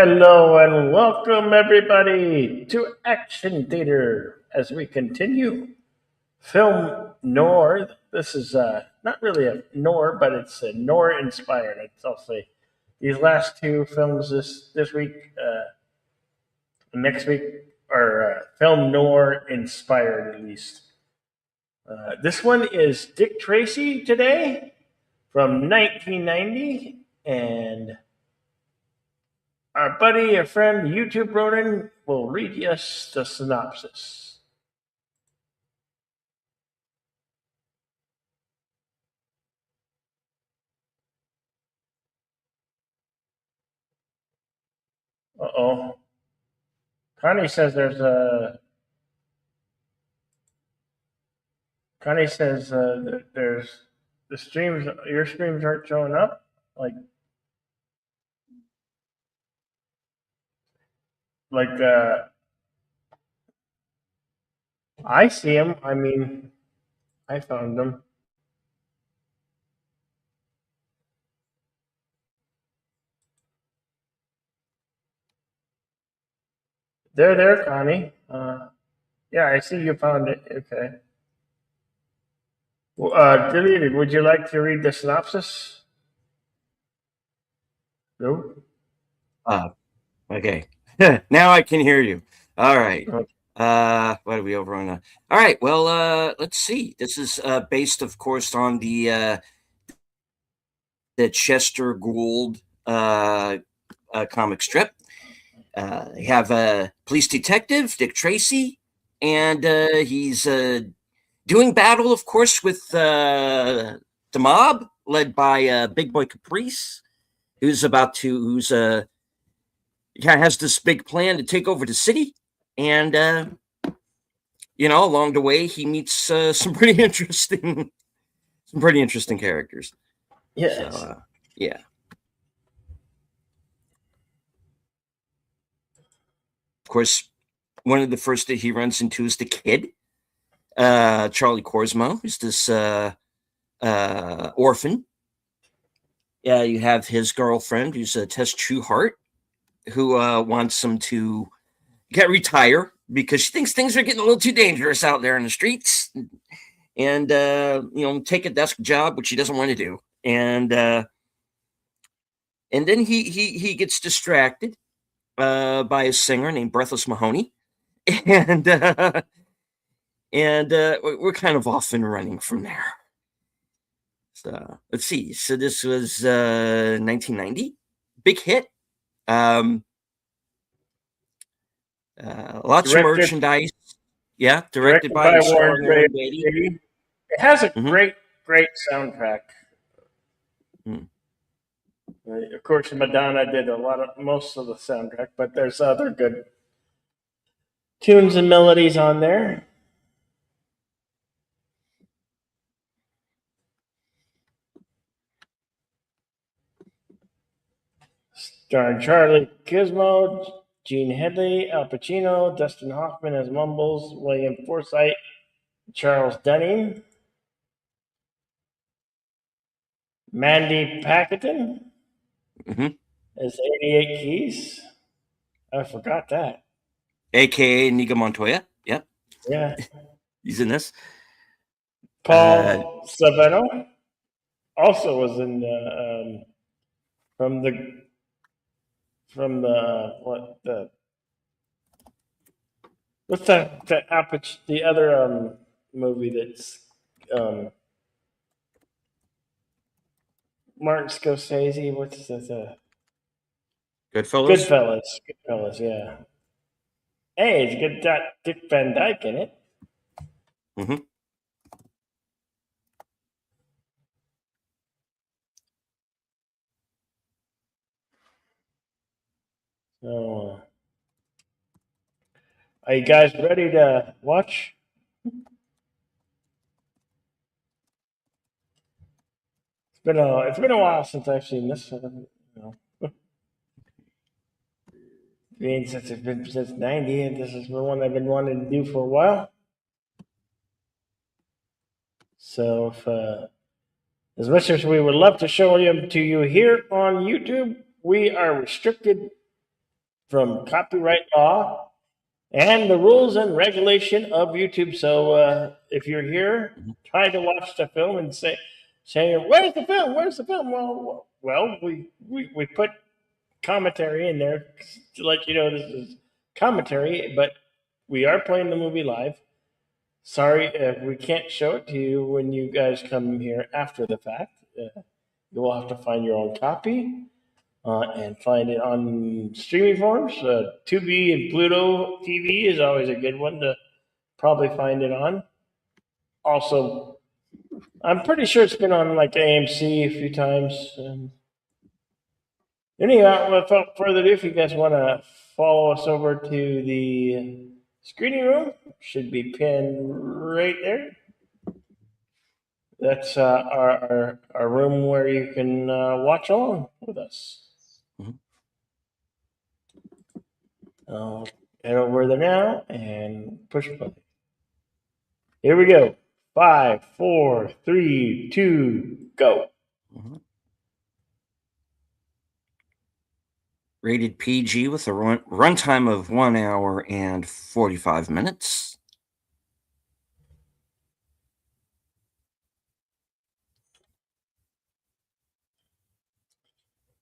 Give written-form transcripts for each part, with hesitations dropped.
Hello and welcome everybody to Action Theater as we continue film noir. This is not really a noir, but it's a noir inspired. I'll say these last two films this week, next week are film noir inspired at least. This one is Dick Tracy today from 1990, and our buddy, a friend, YouTube Ronan, will read us the synopsis. Uh-oh. Connie says there's a. Connie says there's the streams. Your streams aren't showing up. Like like I see them. I mean, I found them. They're there, Connie. Yeah, I see you found it. Okay. Well, deleted. Would you like to read the synopsis? No. Uh, okay. Now I can hear you. All right. Okay. What are we over on? All right. Well, let's see. This is based, of course, on the Chester Gould comic strip. They have a police detective, Dick Tracy, and he's doing battle, of course, with the mob led by Big Boy Caprice, who's kind of has this big plan to take over the city, and along the way he meets some pretty interesting characters. Yes. So yeah, of course, one of the first that he runs into is the kid, Charlie Korsmo, who's this orphan. Yeah, you have his girlfriend, who's Tess Trueheart, who wants him to retire because she thinks things are getting a little too dangerous out there in the streets, and take a desk job, which he doesn't want to do, and then he gets distracted by a singer named Breathless Mahoney, and we're kind of off and running from there. So let's see. So this was 1990, big hit. Lots of merchandise. Yeah, directed by Warren Beatty. It has a great soundtrack. Of course, Madonna did most of the soundtrack, but there's other good tunes and melodies on there. Starring Charlie Gizmo, Gene Headley, Al Pacino, Dustin Hoffman as Mumbles, William Forsythe, Charles Dunning, Mandy Paquin as 88 Keys. I forgot that. AKA Niga Montoya. Yep. Yeah. He's in this. Paul Savino also was in from the what's the other movie that's Martin Scorsese? What's that? Goodfellas. Goodfellas, yeah. Hey, it's got Dick Van Dyke in it. So, are you guys ready to watch? It's been a while since I've seen this. Since it's been since '90, and this is the one I've been wanting to do for a while. So, as much as we would love to show them to you here on YouTube, we are restricted from copyright law and the rules and regulation of YouTube. So if you're here trying to watch the film and saying, "Where's the film? Where's the film?" Well, we put commentary in there to let you know this is commentary, but we are playing the movie live. Sorry if we can't show it to you when you guys come here after the fact. You will have to find your own copy and find it on streaming forms. Tubi and Pluto TV is always a good one to probably find it on. Also, I'm pretty sure it's been on like AMC a few times. Anyhow, without further ado, if you guys want to follow us over to the screening room, should be pinned right there. That's our room where you can watch along with us. I'll head over there now and push play. Here we go. 5, 4, 3, 2, go. Rated PG with a runtime of 1 hour and 45 minutes.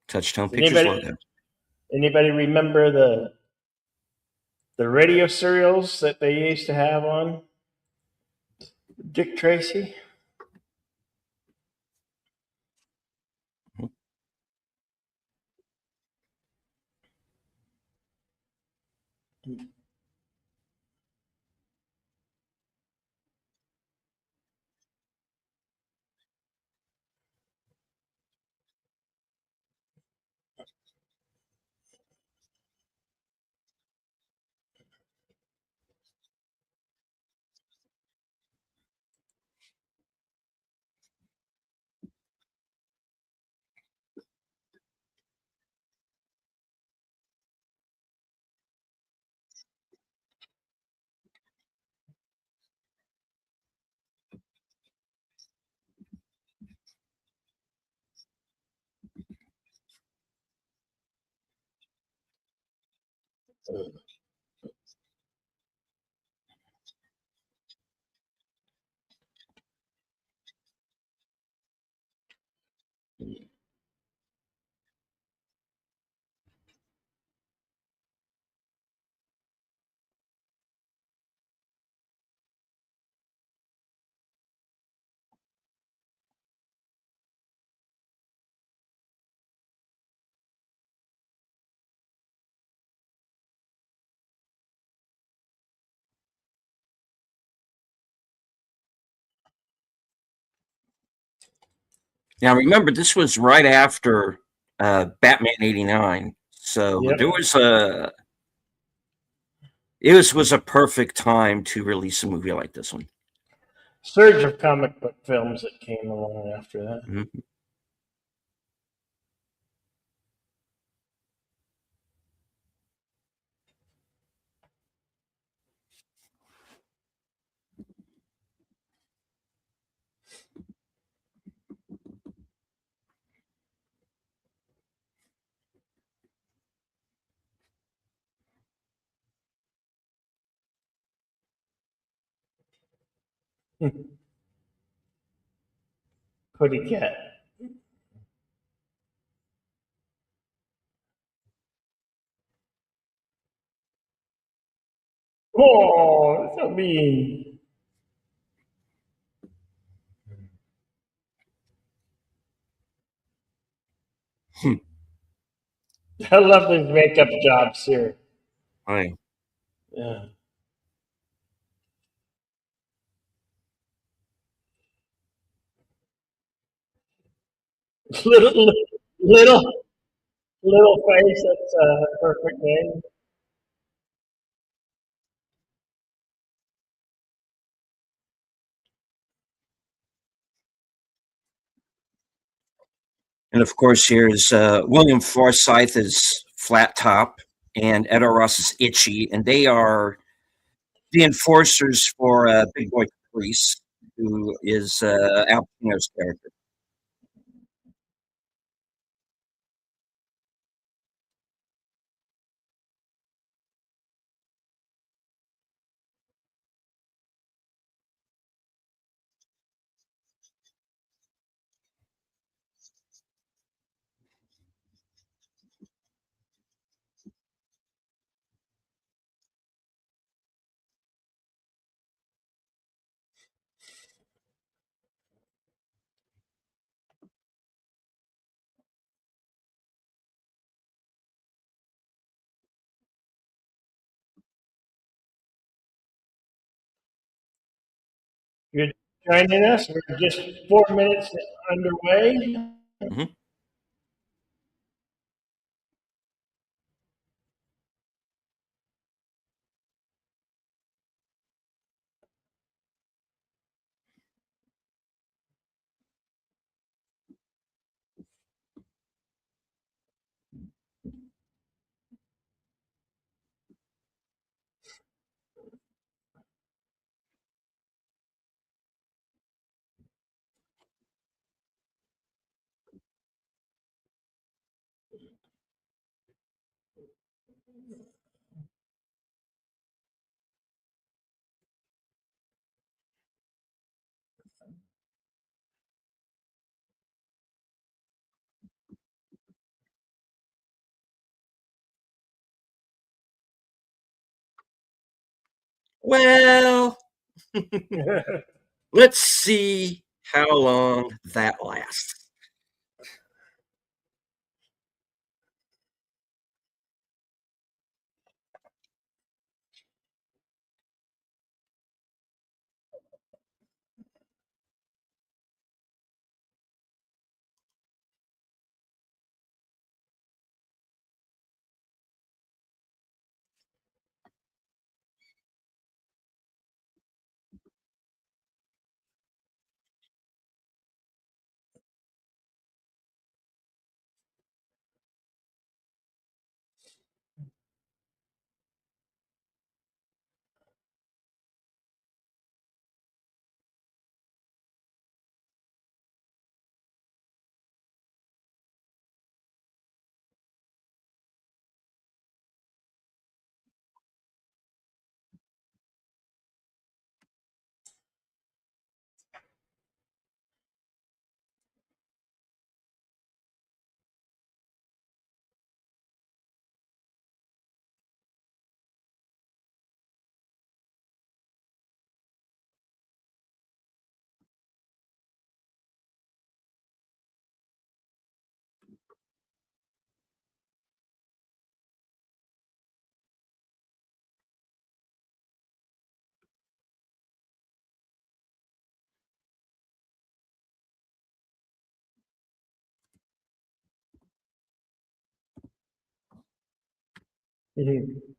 Touchtone Pictures logo. Anybody remember the radio serials that they used to have on Dick Tracy? Now, remember, this was right after Batman '89, so Yep. there was a it was a perfect time to release a movie like this one. Surge of comic book films that came along after that. Mm-hmm. Putty cat. Oh, so mean. I love these makeup jobs here. Right. Yeah. little, little, little face. That's a perfect name. And of course, here's William Forsythe as Flat Top and Edo Ross is Itchy, and they are the enforcers for Big Boy Caprice, who is Al Pacino's character. you're joining us. We're just 4 minutes underway. Mhm. Well, let's see how long that lasts. Mhm.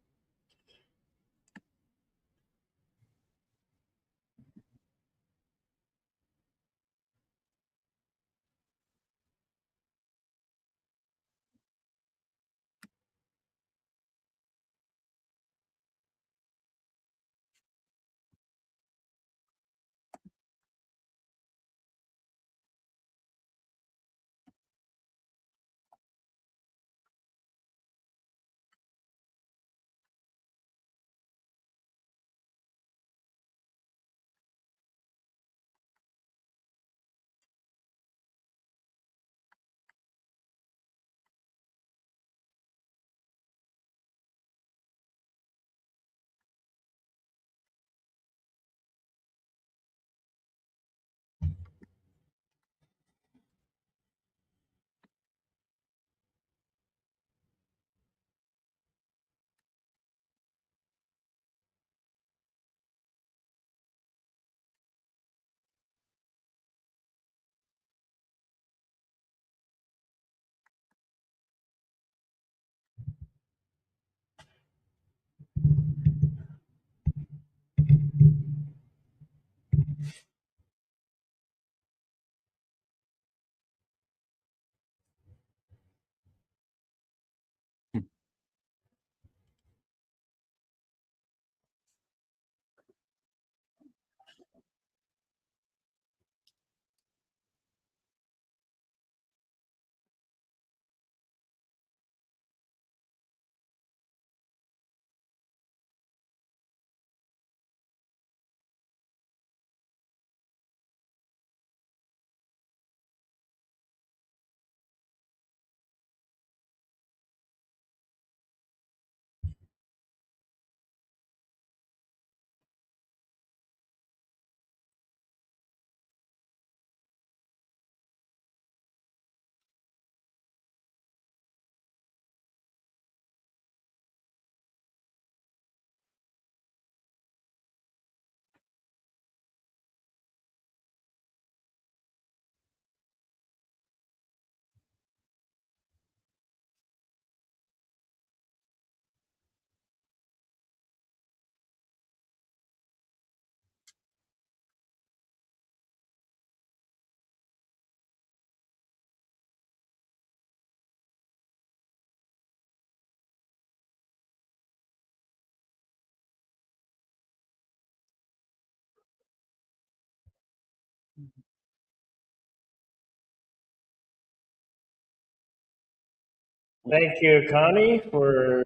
Thank you, Connie, for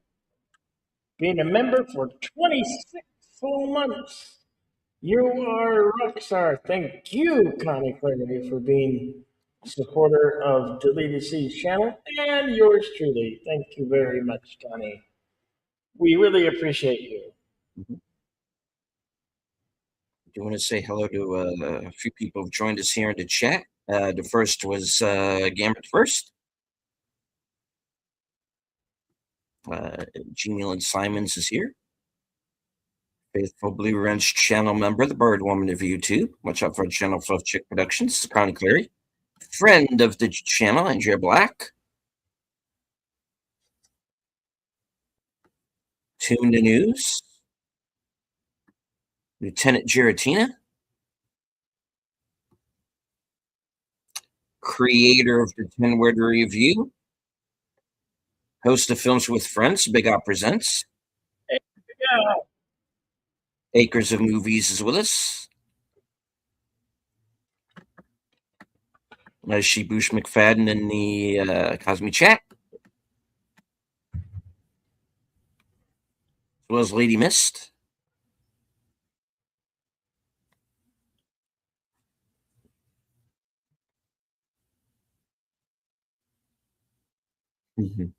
being a member for 26 full months. You are a rock star. Thank you, Connie Clary, for being a supporter of Deleted C's channel and yours truly. Thank you very much, Connie. We really appreciate you. Mhm. Do you want to say hello to a few people who've joined us here in the chat? The first was Gambit First. Genial and Simons is here. Faithful Blue Wrench channel member, the Bird Woman of YouTube. Watch out for channel Fluff Chick Productions, Connie Cleary. Friend of the channel, Andrea Black. Tune the News. Lieutenant Giratina. Creator of the 10 Word Review. Host of Films with Friends, Big Op Presents. Yeah. Acres of Movies is with us. Shebush McFadden in the Cosme chat, as well as Lady Mist. Mhm.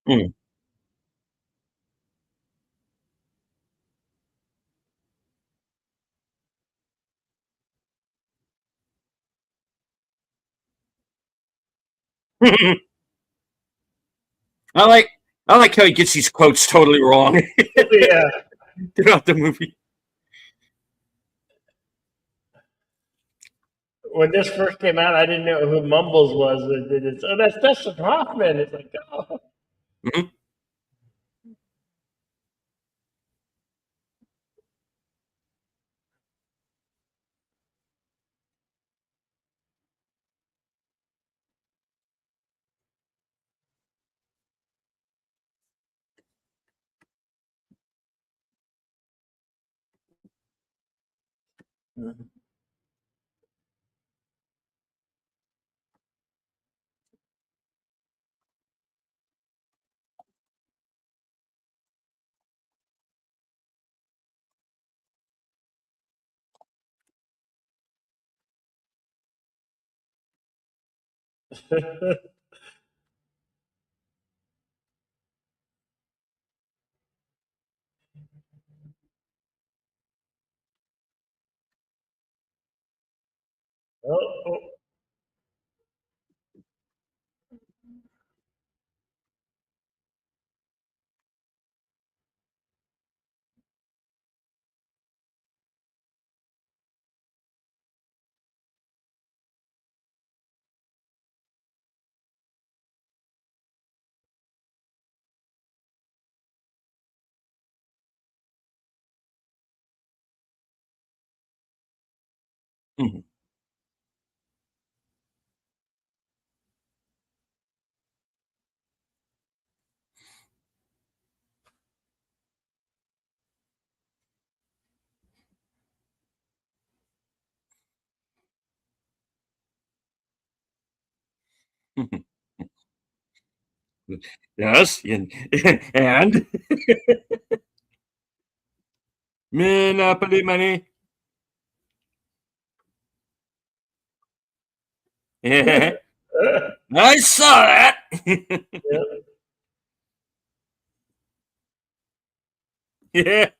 Mm. I like I like how he gets these quotes totally wrong Yeah. throughout the movie. When this first came out, I didn't know who Mumbles was. Oh, that's Dustin Hoffman. It's like, oh. Mhm. Oh, oh. Mhm. Mhm. Yes, and Monopoly money. I saw that. Yeah. Yeah.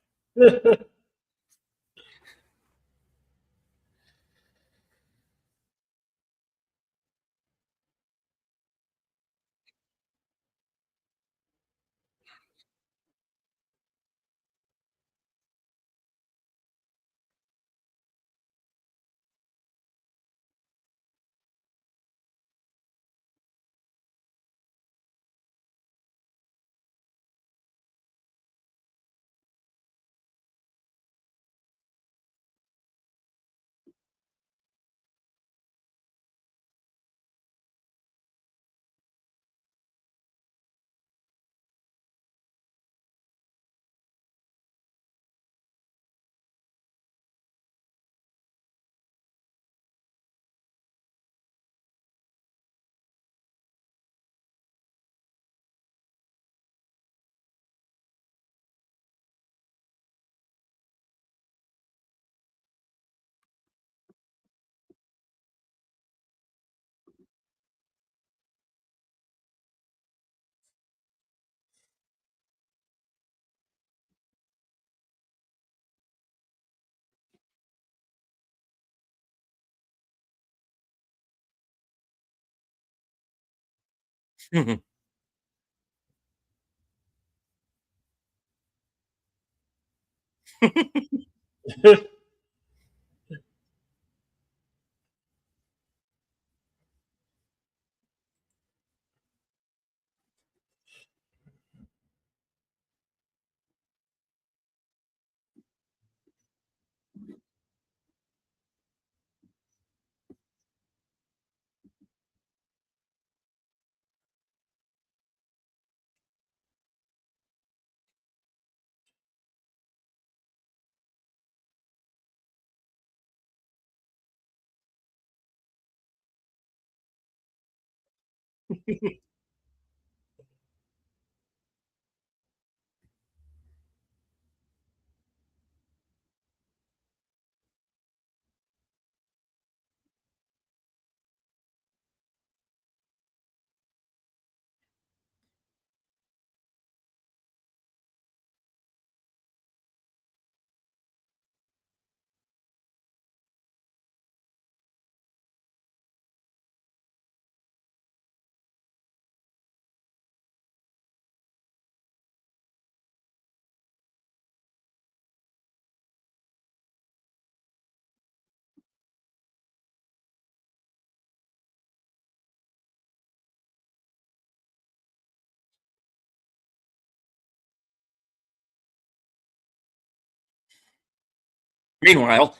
Meanwhile,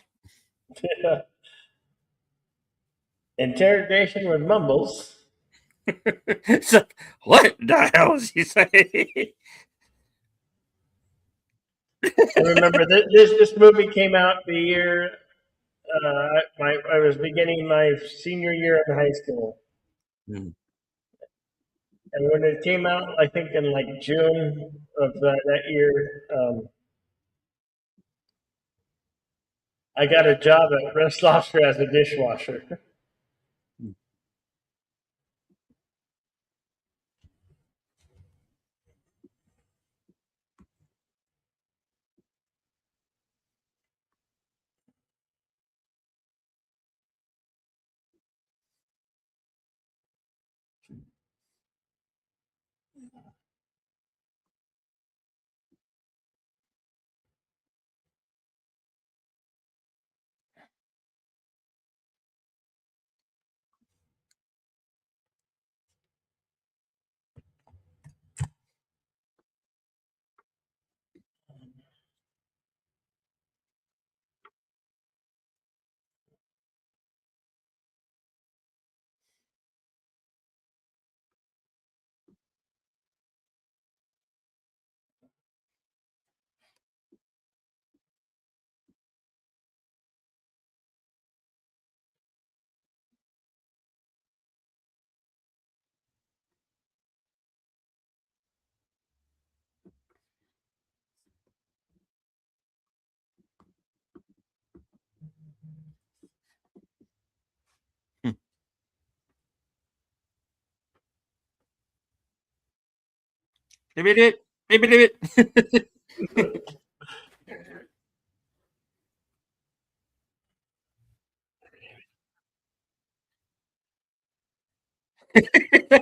Interrogation with mumbles. it's like, what the hell is he saying? I remember this movie came out the year I was beginning my senior year in high school, Hmm. and when it came out, I think in like June of that year, I got a job at Red Lobster as a dishwasher.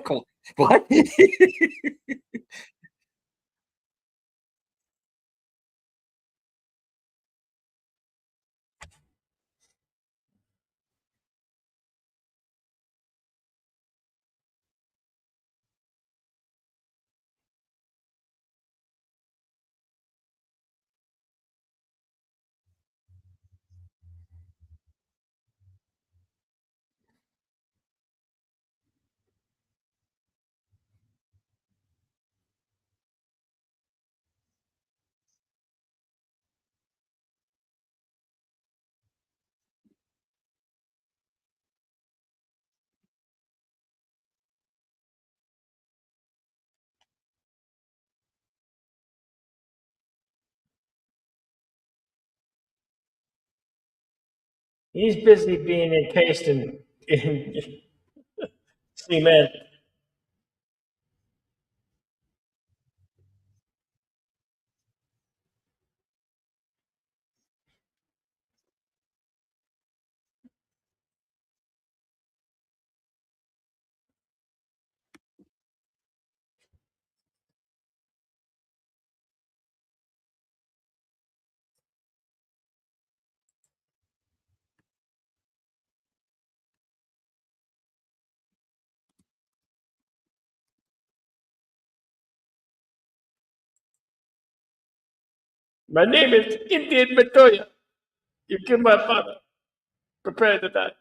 Cool. What? He's busy being encased in cement. My name is Indian Matoya. You killed my father. Prepare to die.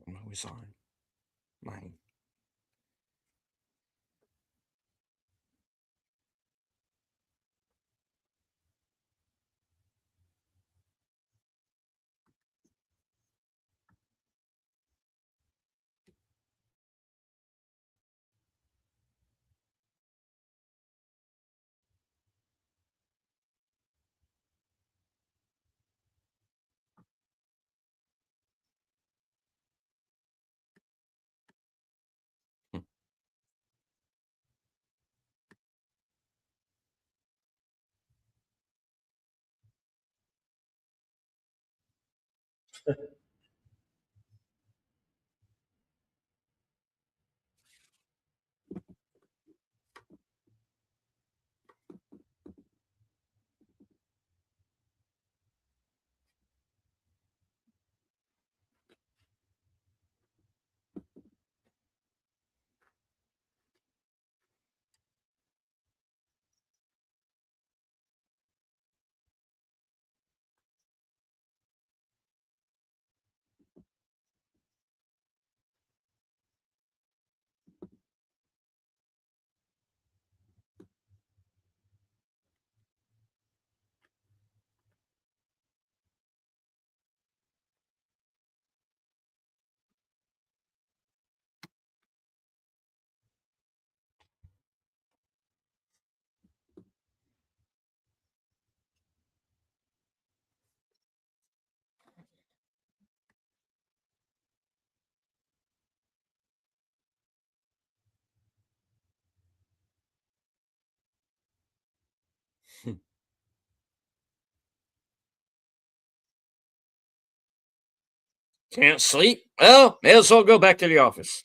I'm always on mine. Can't sleep? Well, may as well go back to the office.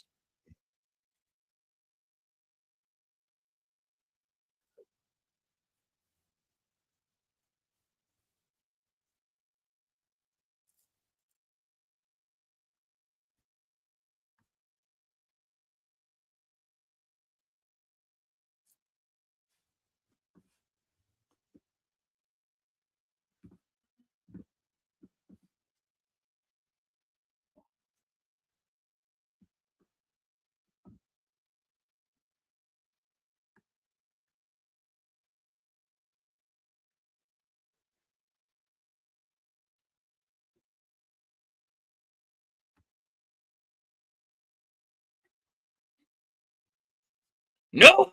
No.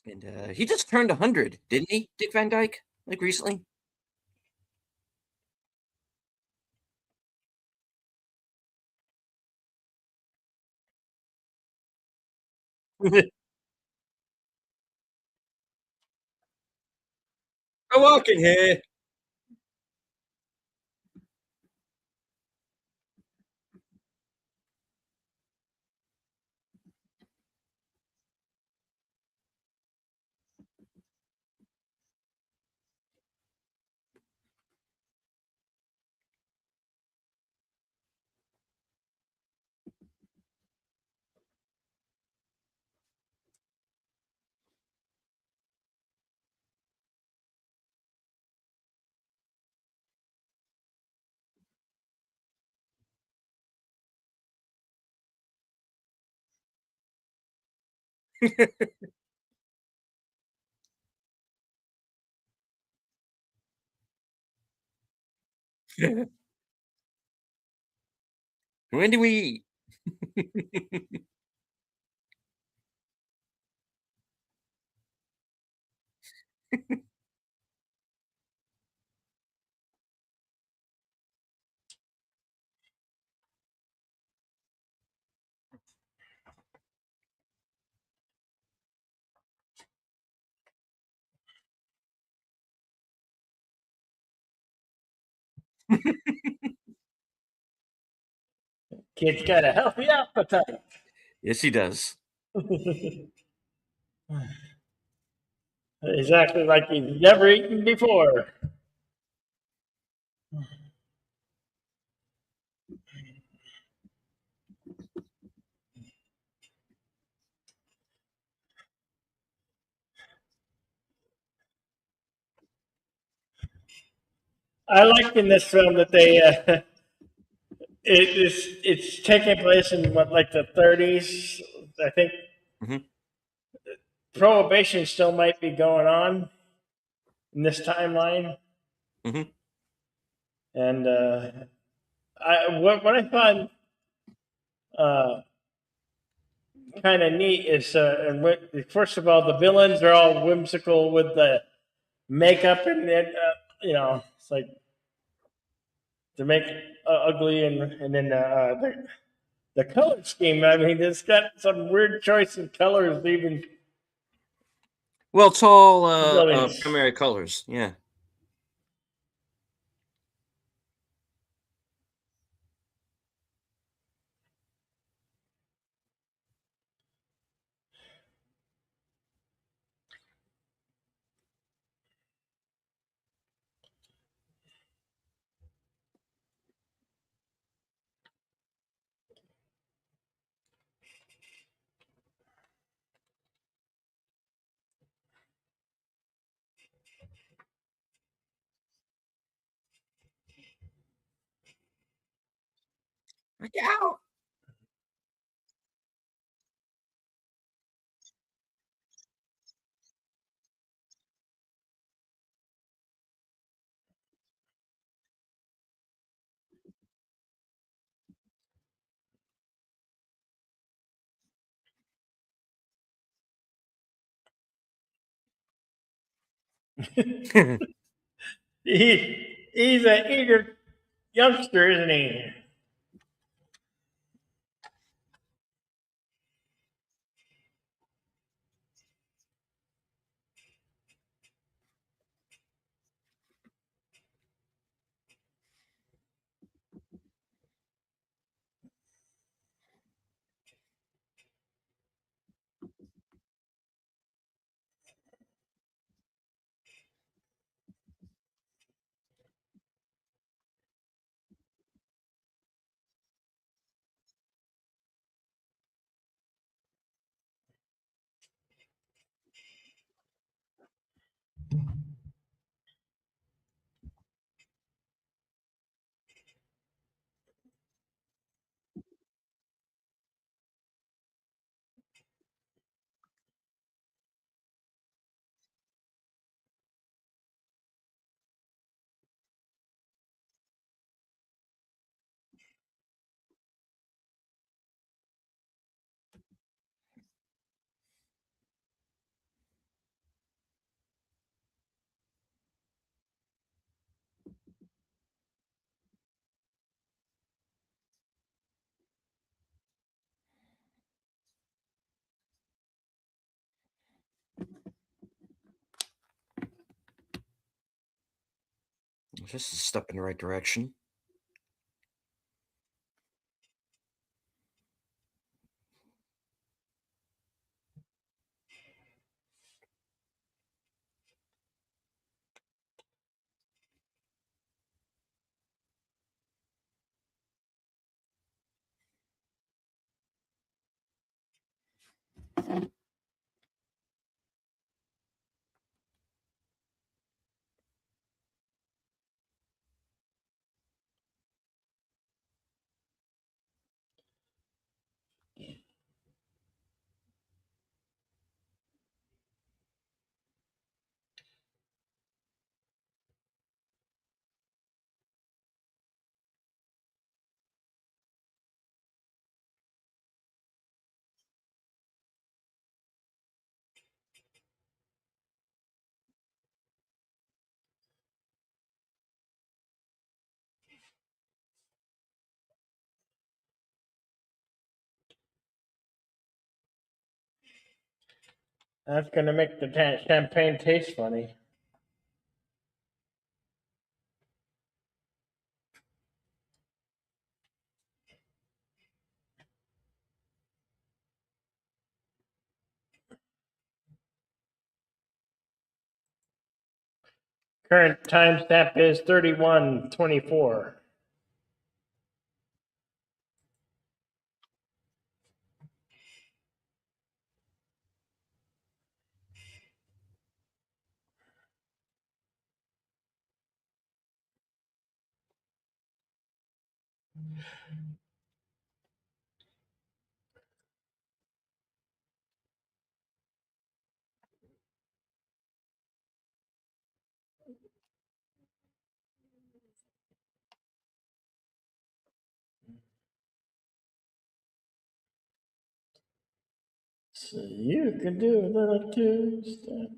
And he just turned 100, didn't he, Dick Van Dyke? Like recently? I'm walking here. When do we eat? Kid's got a healthy appetite. Yes, he does. Exactly like he's never eaten before. I liked in this film that it's taking place in what, like the 30s. I think Hmm. prohibition still might be going on in this timeline. Hmm. And what I find uh, kind of neat is, first of all, the villains are all whimsical with the makeup, and then it's like to make ugly, and then the color scheme. I mean, it's got some weird choice in colors, even Well, it's all the buildings. primary colors. Yeah. Look out. He's an eager youngster, isn't he? Just a step in the right direction. That's going to make the champagne taste funny. Current timestamp is 31:24. So you can do a little two-step.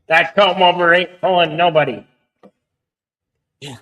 That comb over ain't pulling nobody. Yeah.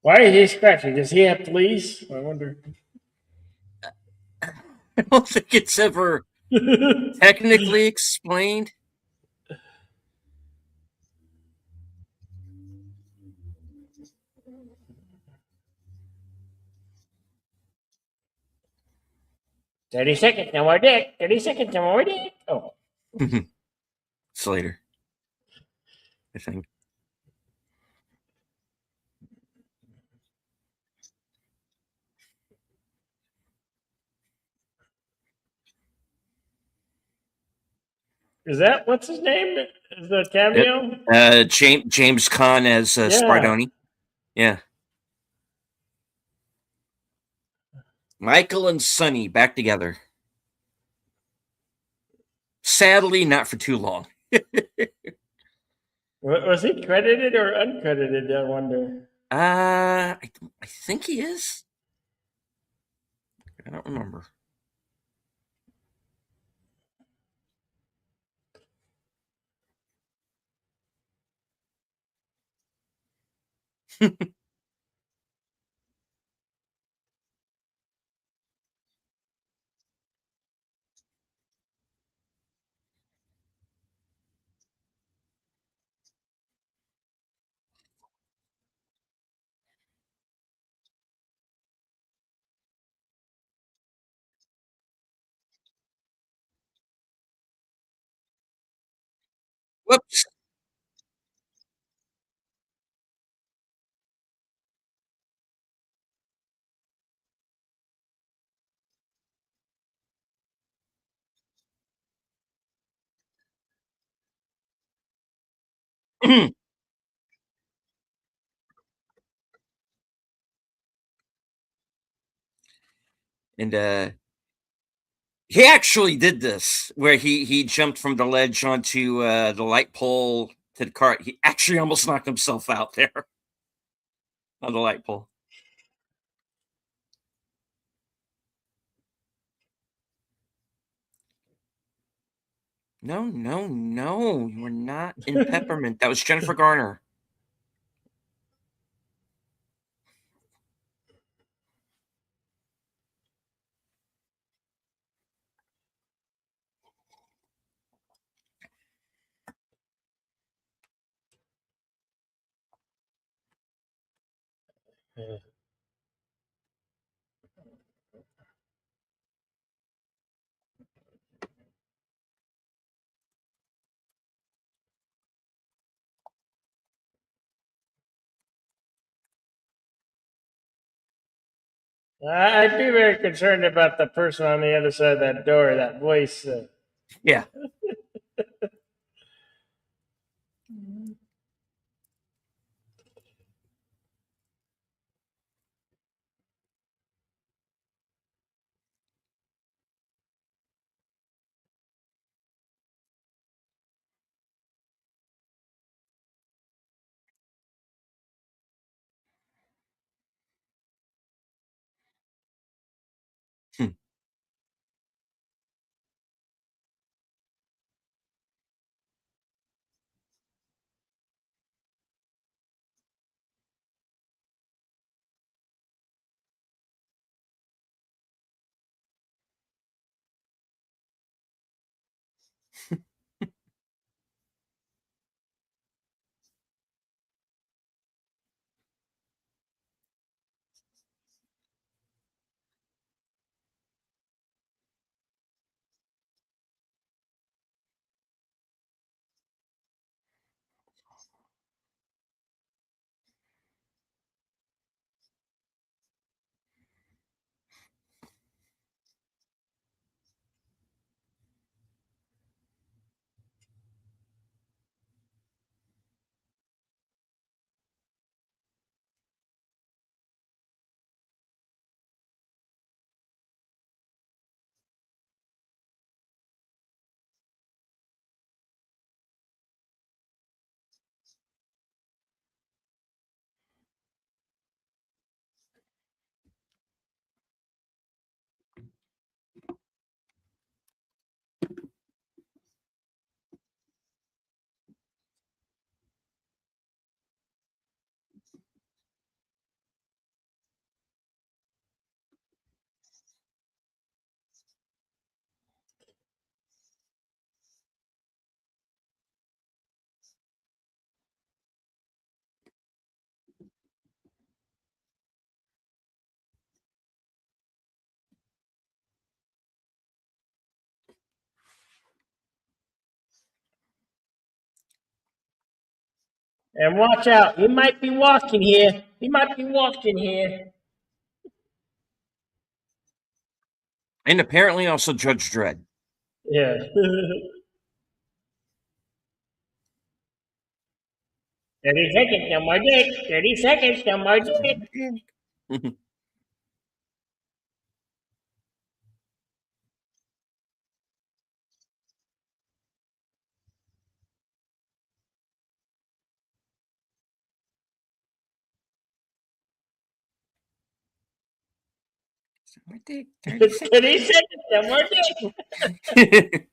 'Why is he scratching? Does he have fleas? I wonder. I don't think it's ever technically explained. Thirty seconds, no more dick. 30 seconds, no more dick. Oh, Slater, I think. is that what's his name? Is the Yep. cameo? James Caan as Yeah. Spardoni. Yeah. Michael and Sonny back together. Sadly, not for too long. Was he credited or uncredited? I wonder. I think he is. I don't remember. Whoops. And he actually did this where he jumped from the ledge onto the light pole to the cart. He actually almost knocked himself out there on the light pole. No, no, no. You were not in Peppermint. That was Jennifer Garner. I'd be very concerned about the person on the other side of that door, that voice. Yeah. Hmm. And watch out, he might be walking here. He might be walking here. And apparently also Judge Dredd. Yeah. 30 seconds, no more dick. 30 seconds, no more dick. More dick, 30 30 seconds. seconds, no more dick.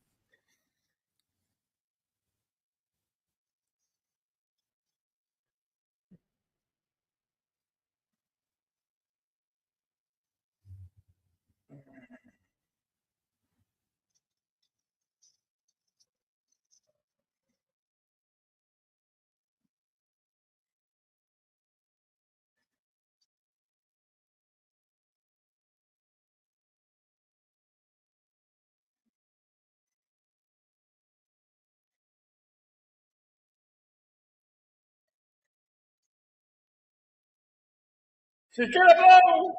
Secure the blow!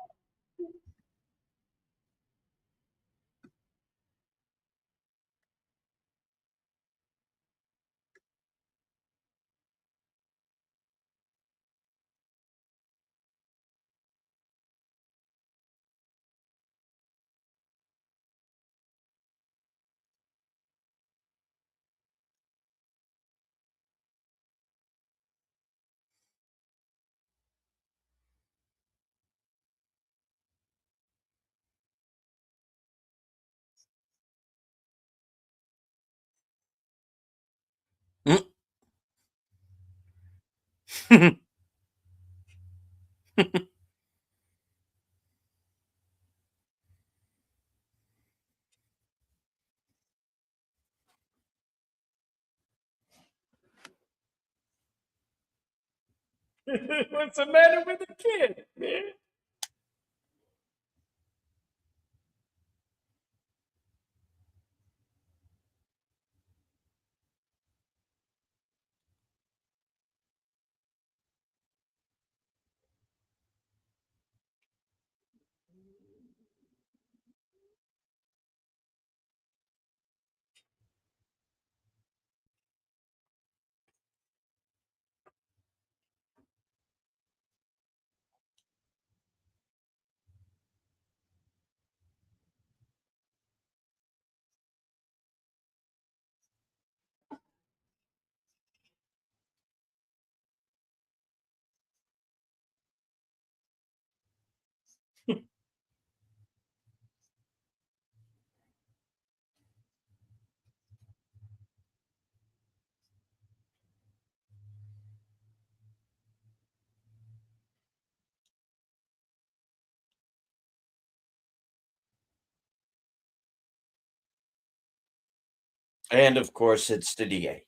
What's the matter with the kid, man? And of course, it's the DA.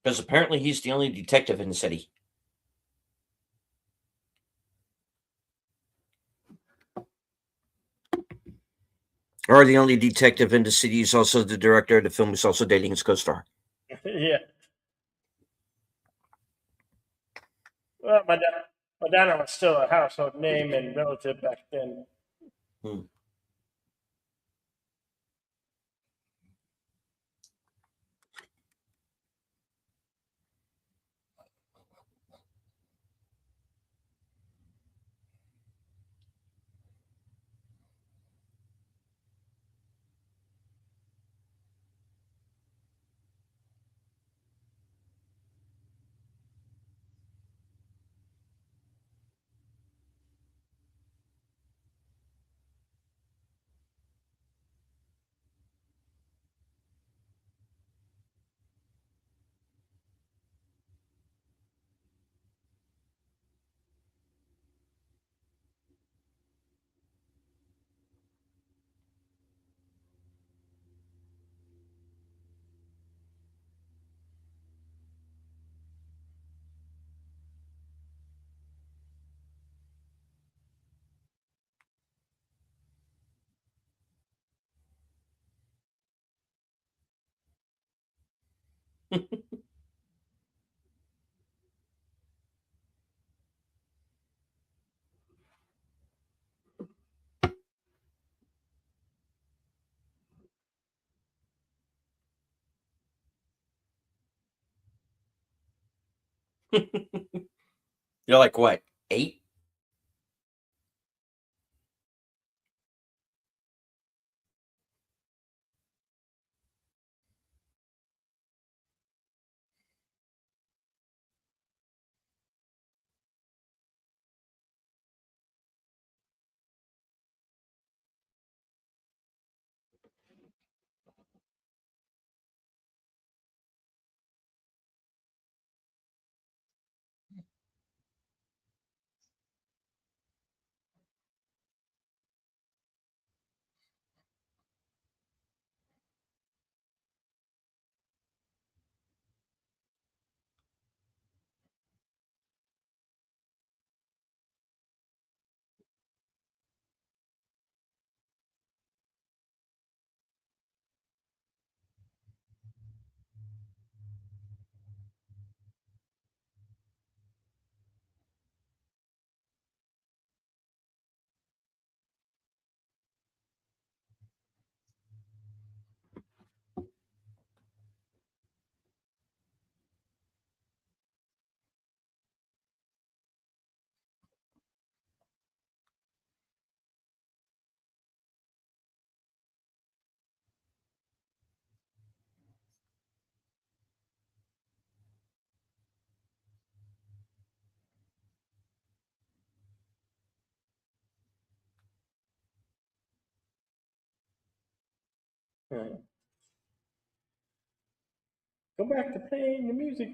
Because apparently he's the only detective in the city. Or the only detective in the city. He's also the director of the film. He's also dating his co-star. Yeah. Well, Madonna was still a household name and relative back then. Hmm. You're like what, 8? Uh, Go back to playing the music.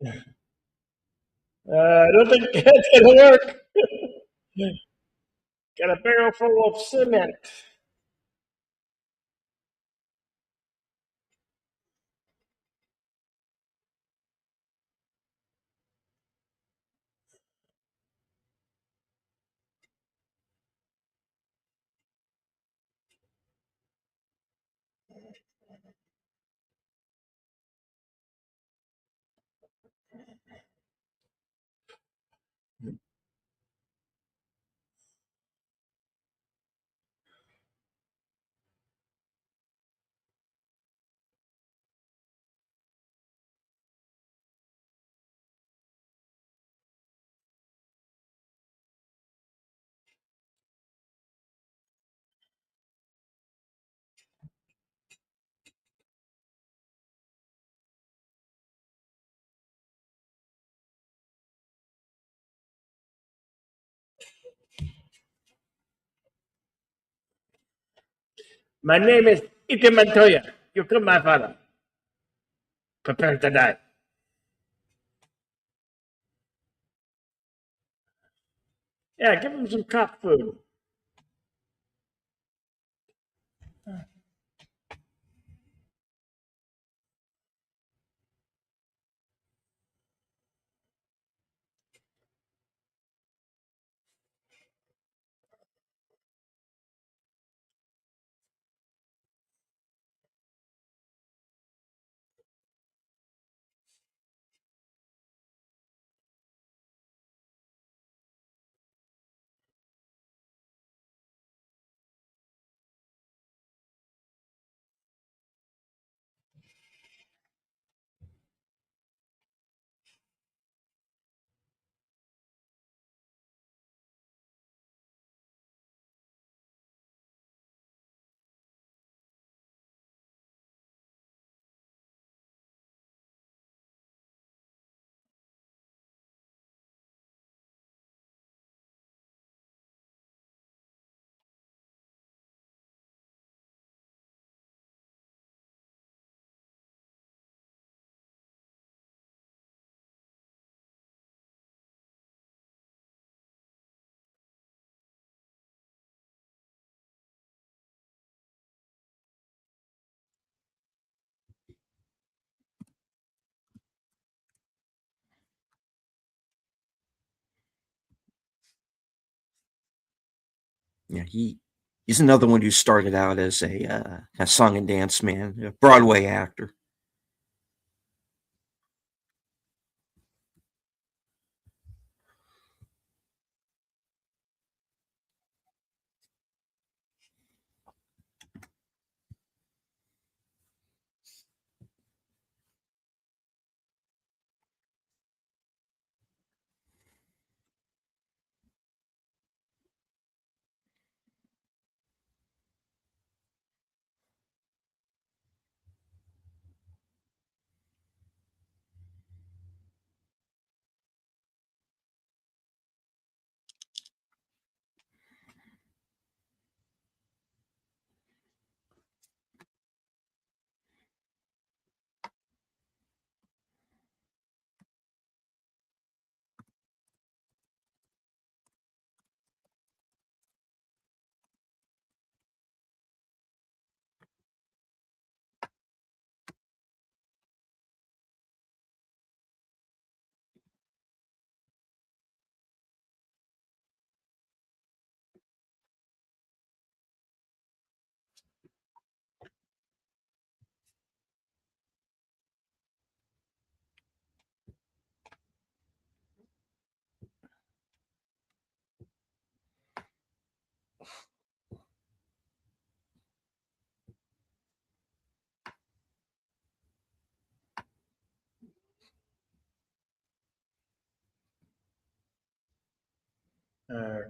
I don't think that's gonna work. Got a barrel full of cement. My name is Ike Montoya. You killed my father. Prepare to die. Yeah, give him some cop food. Yeah, he's another one who started out as a song and dance man, a Broadway actor.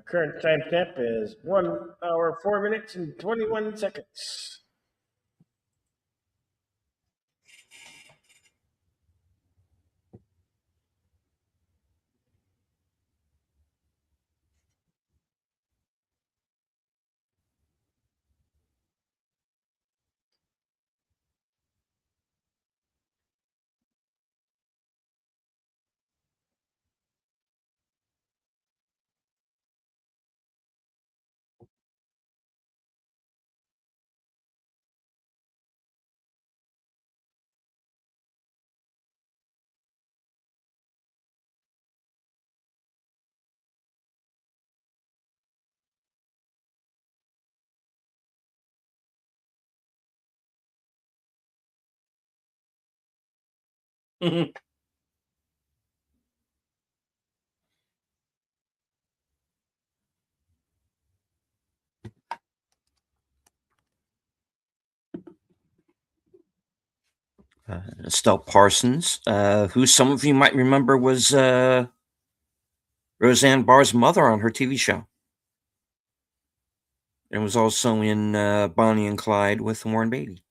Current time temp is 1 hour, 4 minutes, and 21 seconds. Estelle Parsons, who some of you might remember was Roseanne Barr's mother on her TV show, and was also in Bonnie and Clyde with Warren Beatty.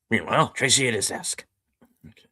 Meanwhile, Tracy at his desk. Okay.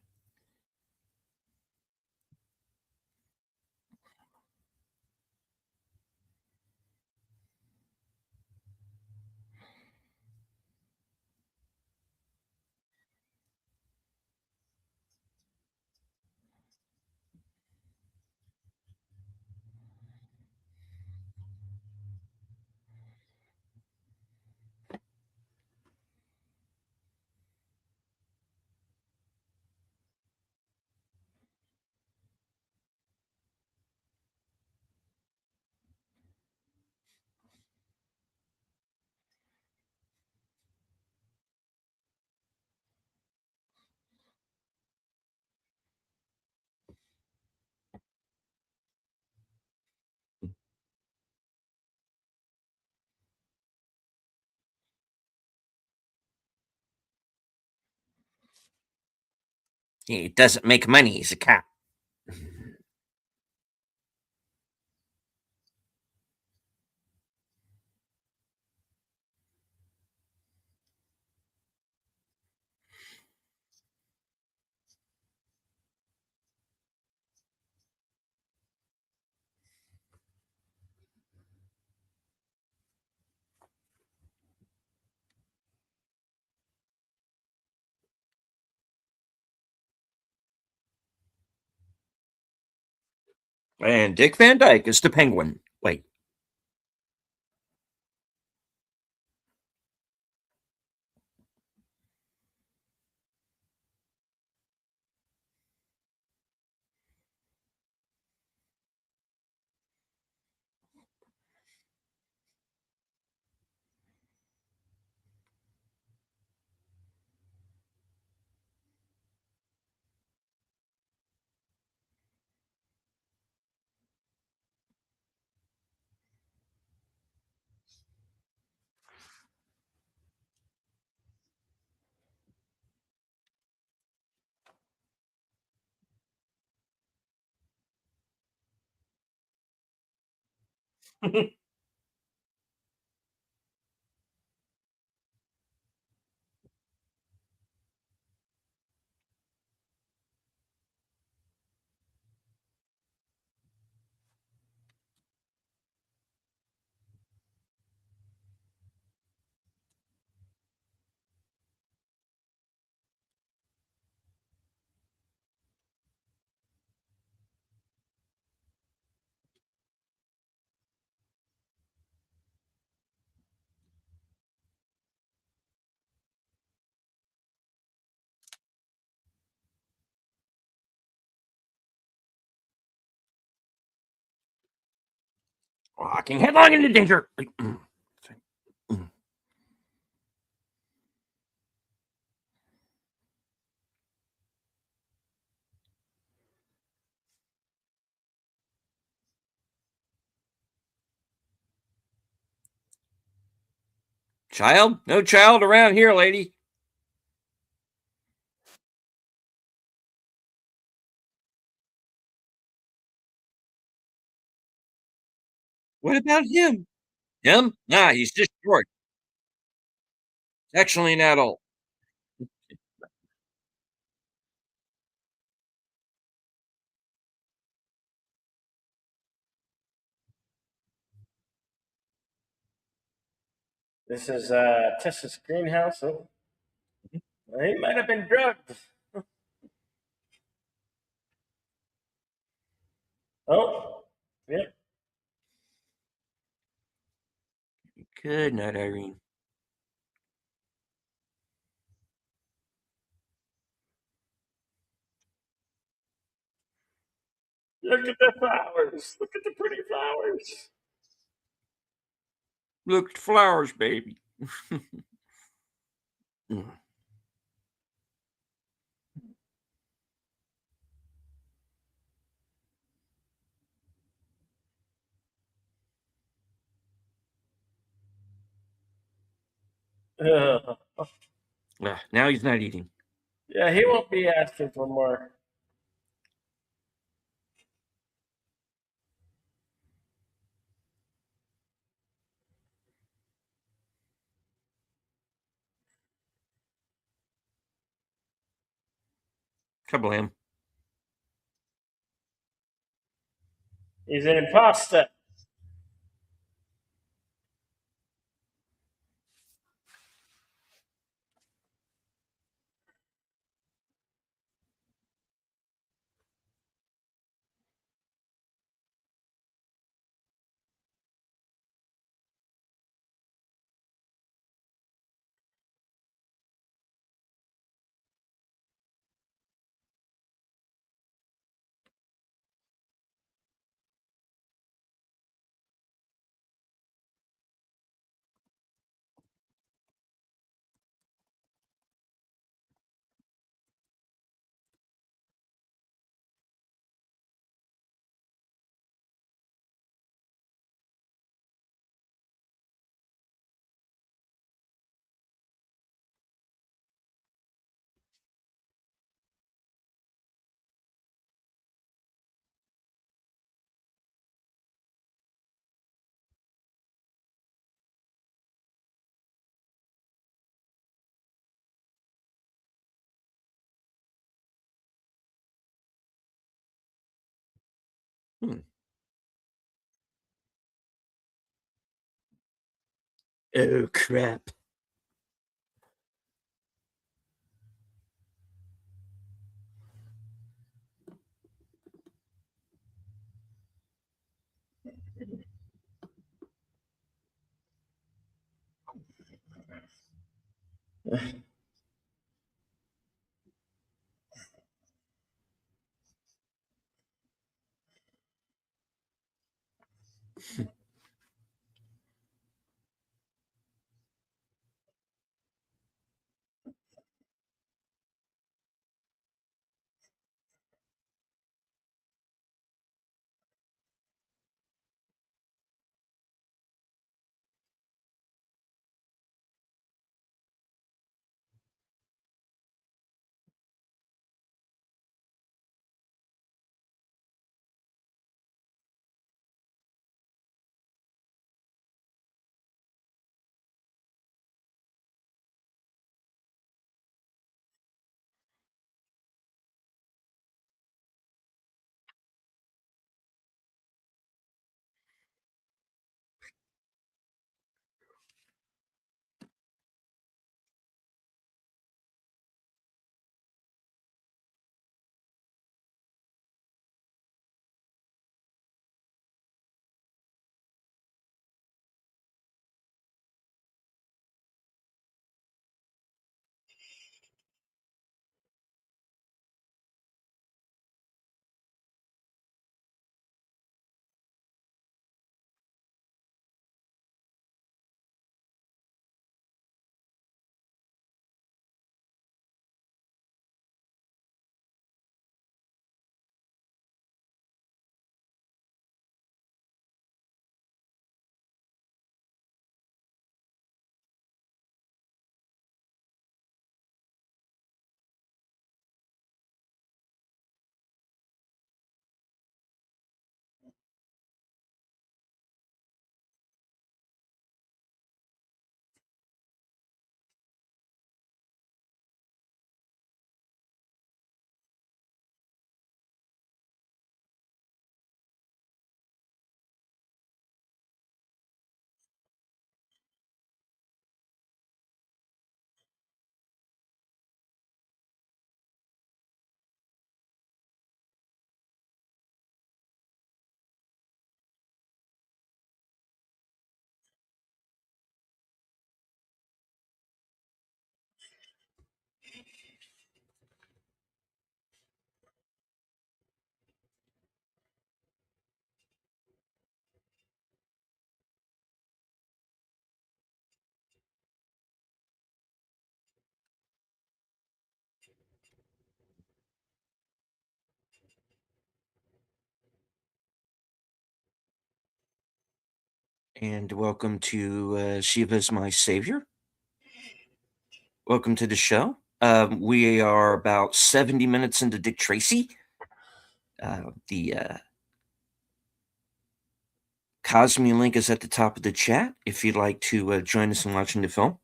He doesn't make money. He's a cat. And Dick Van Dyke is the penguin. Wait. Walking headlong into danger. Child? No child around here, lady. What about him? Him? Nah, he's just short. Actually, an adult. This is Tessa's greenhouse. Oh, he might have been drugged. Oh, yep. Good night, Irene. Look at the flowers. Look at the pretty flowers. Look at the flowers, baby. Mm. Uh, Now he's not eating. yeah, he won't be asking for more. Kablam. He's an imposter. Hmm. Oh, crap. and welcome to Shiva's My Savior. Welcome to the show. We are about 70 minutes into Dick Tracy. The Cosme link is at the top of the chat if you'd like to join us in watching the film.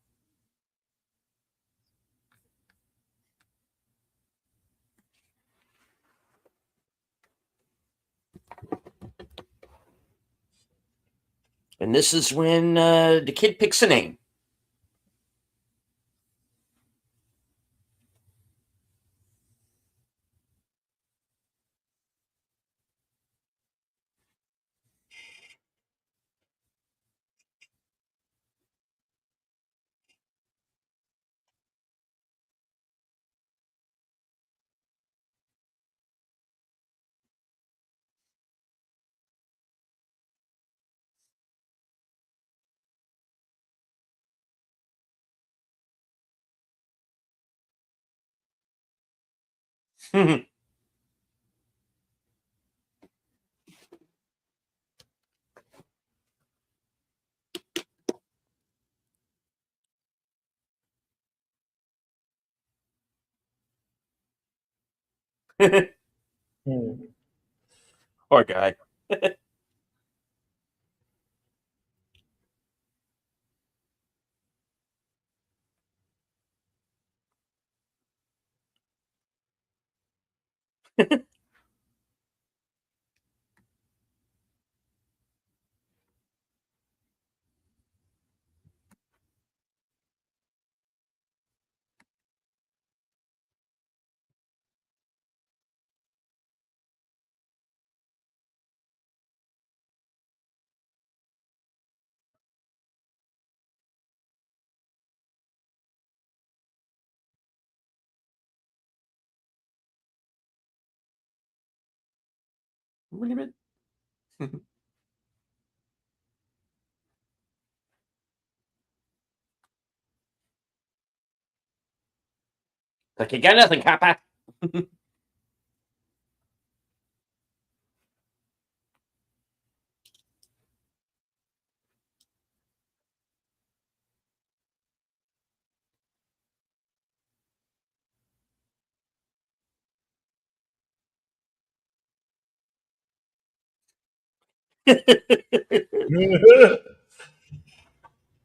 And this is when the kid picks a name. Hmm. Poor guy. Wait a minute. Like, you got nothing, copper.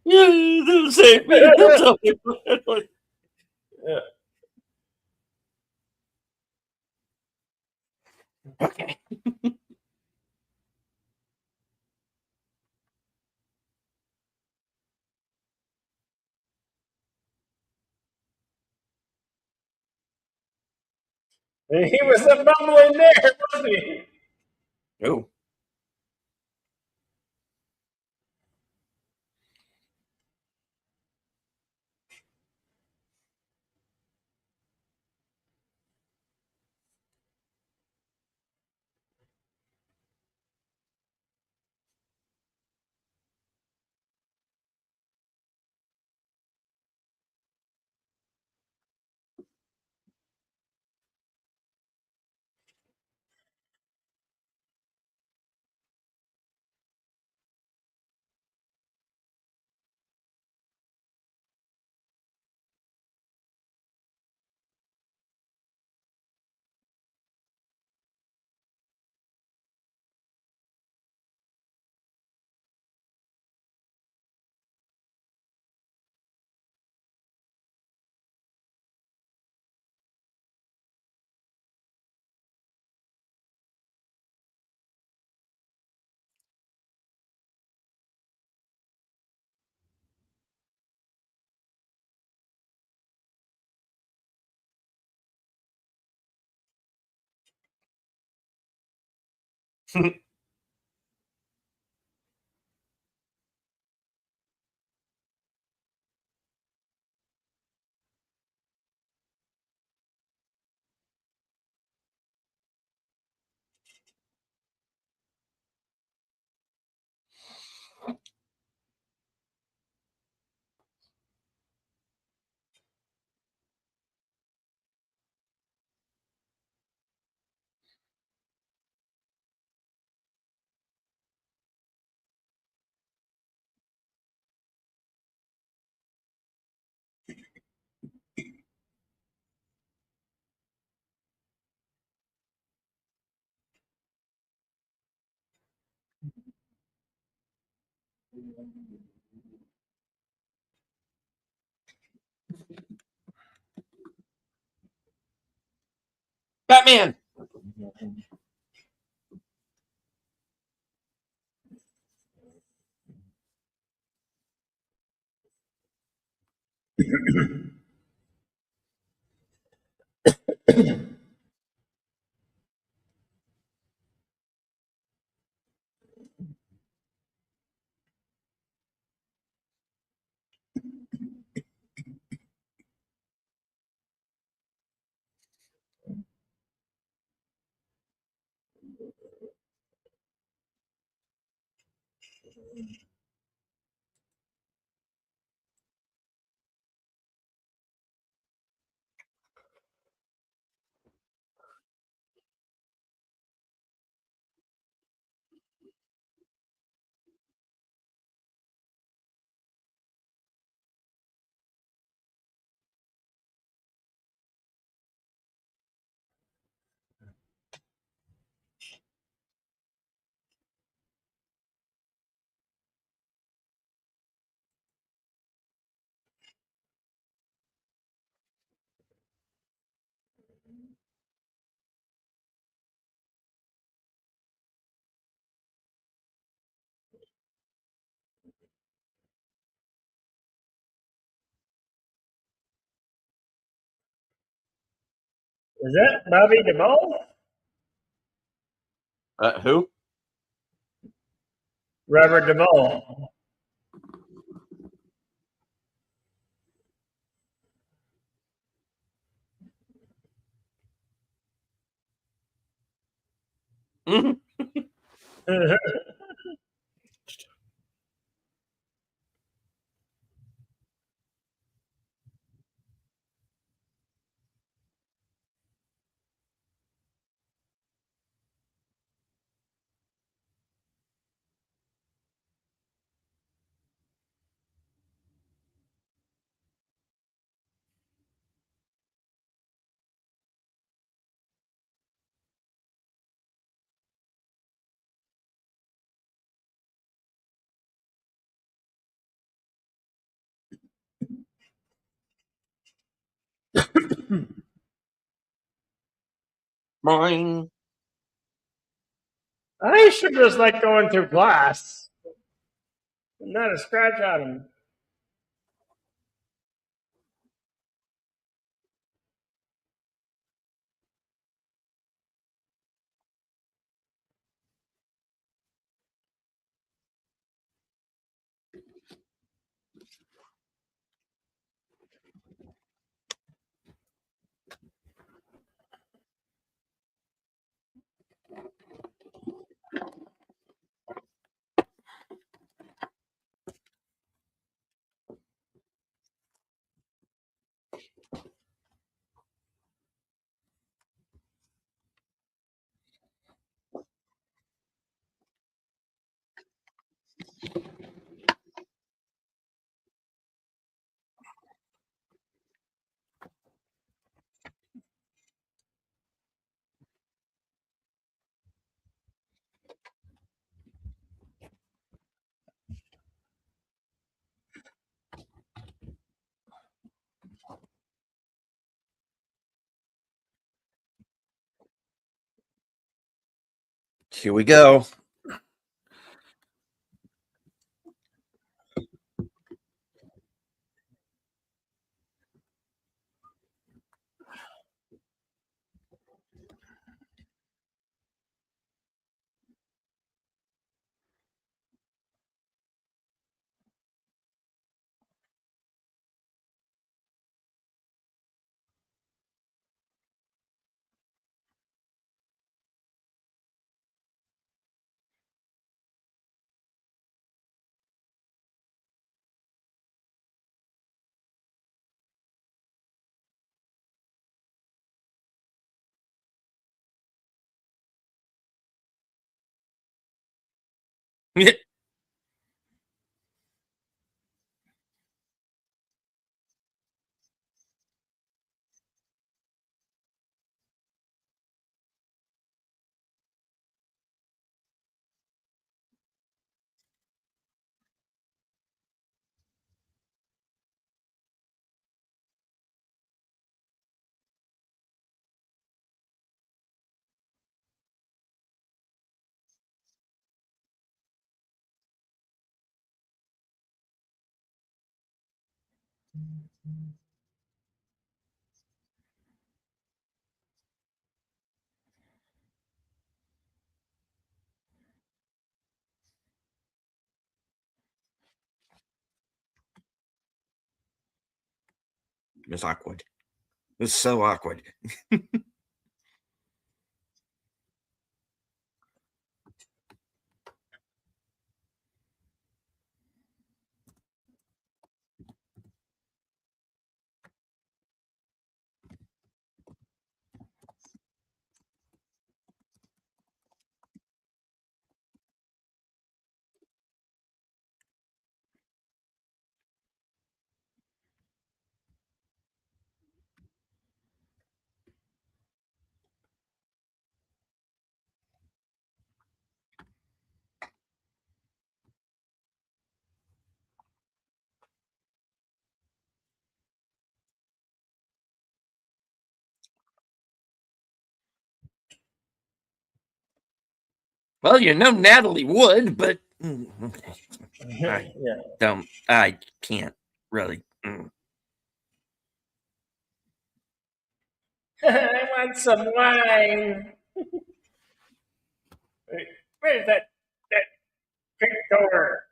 Yeah, they'll save me. They'll tell me. Yeah. Okay. He was a bumbling there, wasn't he? Oh. Batman. Is that Bobby Duvall? Who? Robert Duvall. Mhm. Mine. I should just like going through glass. Not a scratch on him. Here we go. It was awkward. It was so awkward. Well, you know Natalie would, but I Yeah. don't. I can't really. I want some wine. Where's that Victor?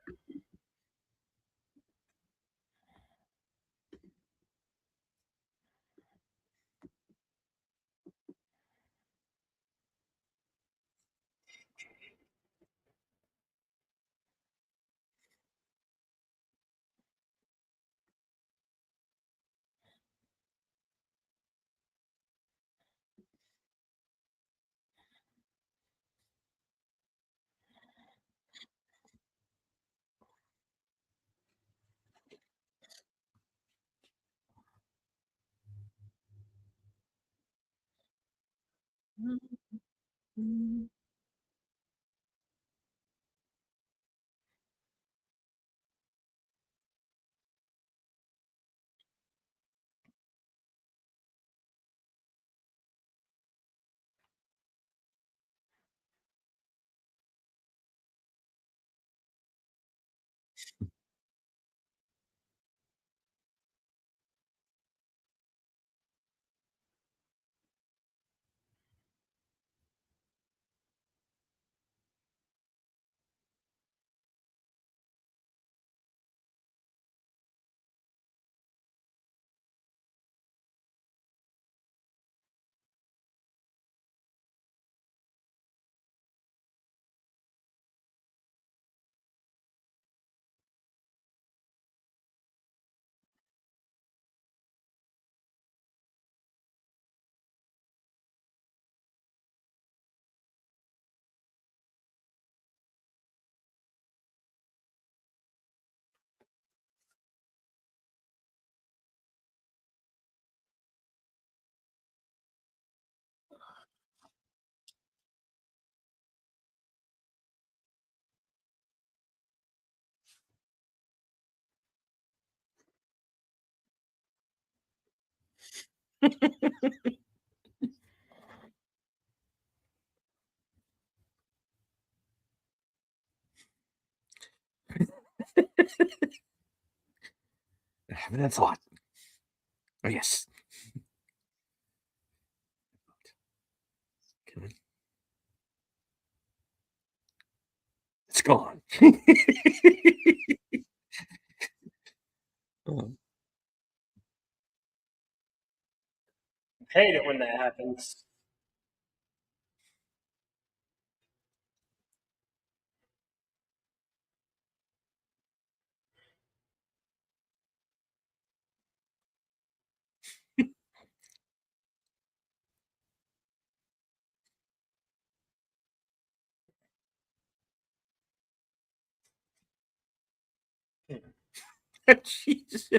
Having a thought. Oh yes. It's gone. Oh. Hate it when that happens. Jesus.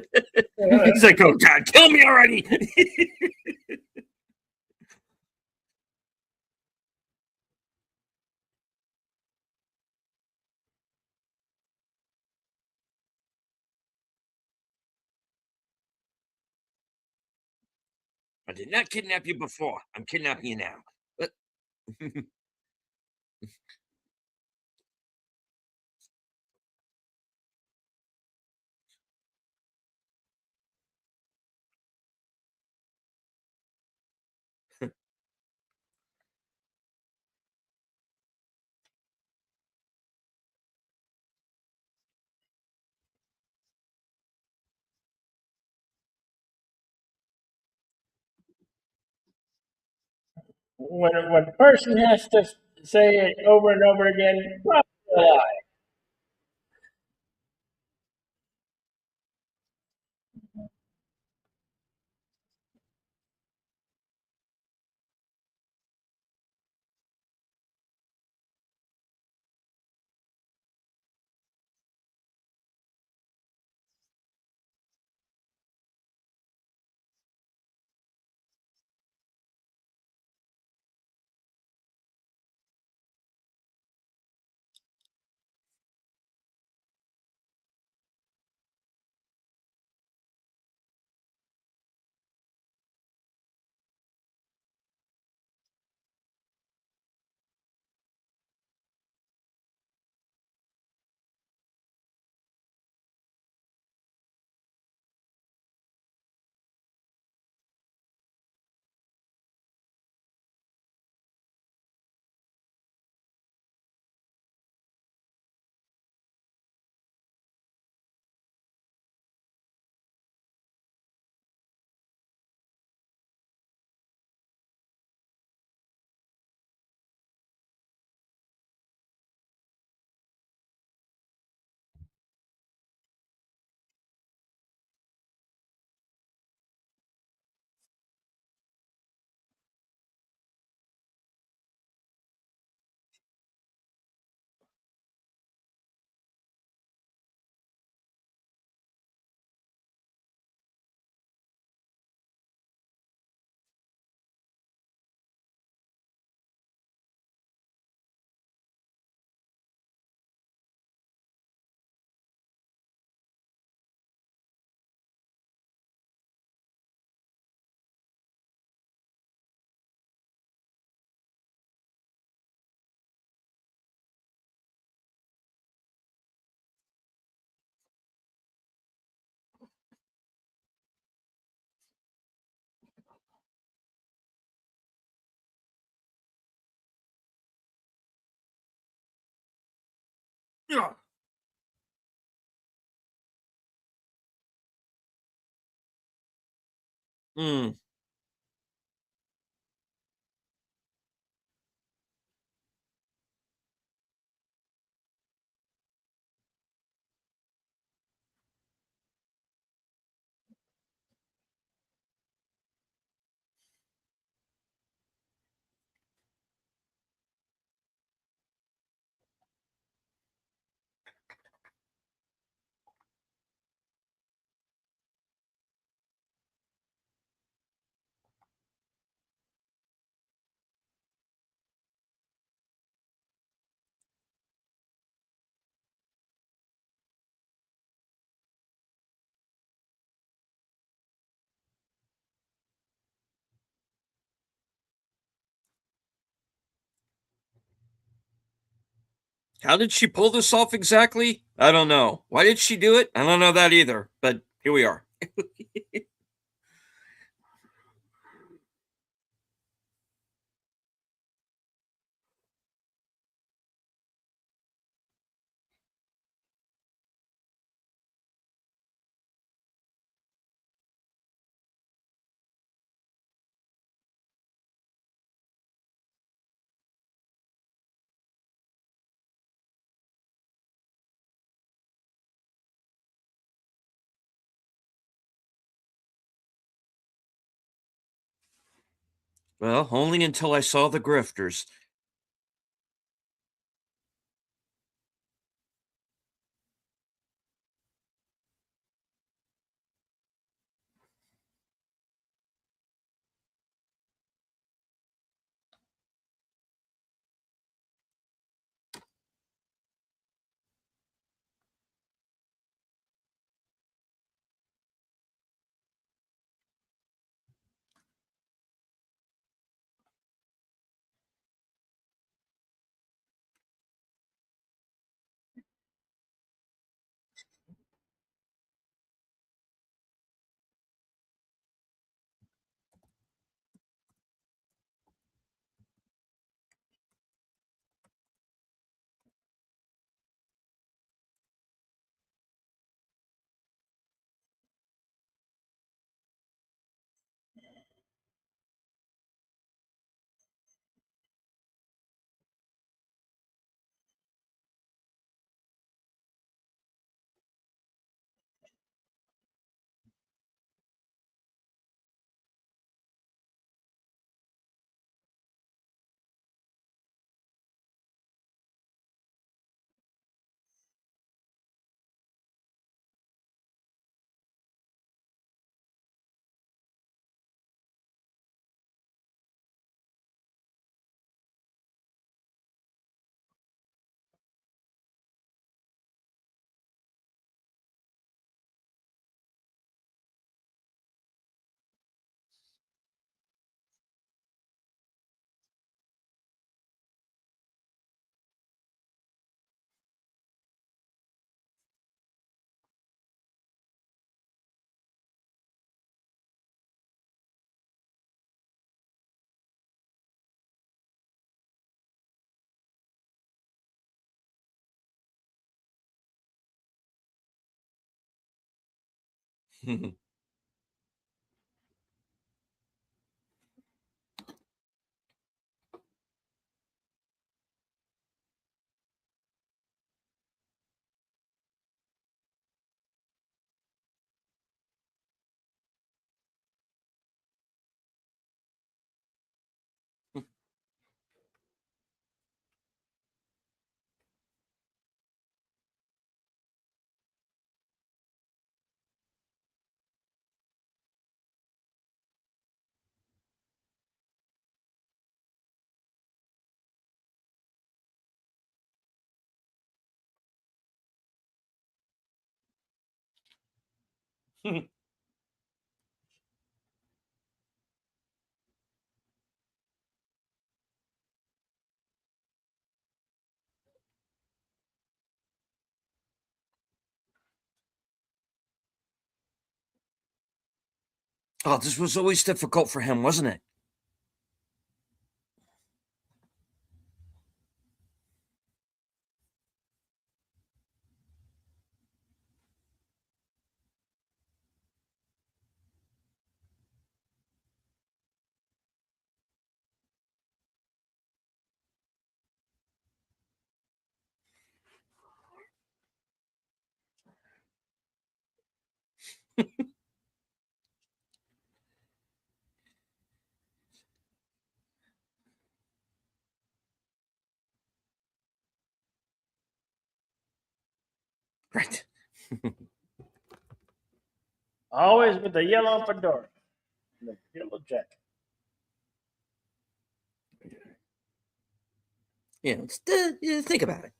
He's like, oh God, kill me already. I did not kidnap you before. I'm kidnapping you now. But when a person has to say it over and over again, probably a lie. Mm. How did she pull this off exactly? I don't know. Why did she do it? I don't know that either. But here we are. Well, only until I saw the grifters. Oh, this was always difficult for him, wasn't it? Right. Always with the yellow fedora and the yellow jacket. Yeah, think about it.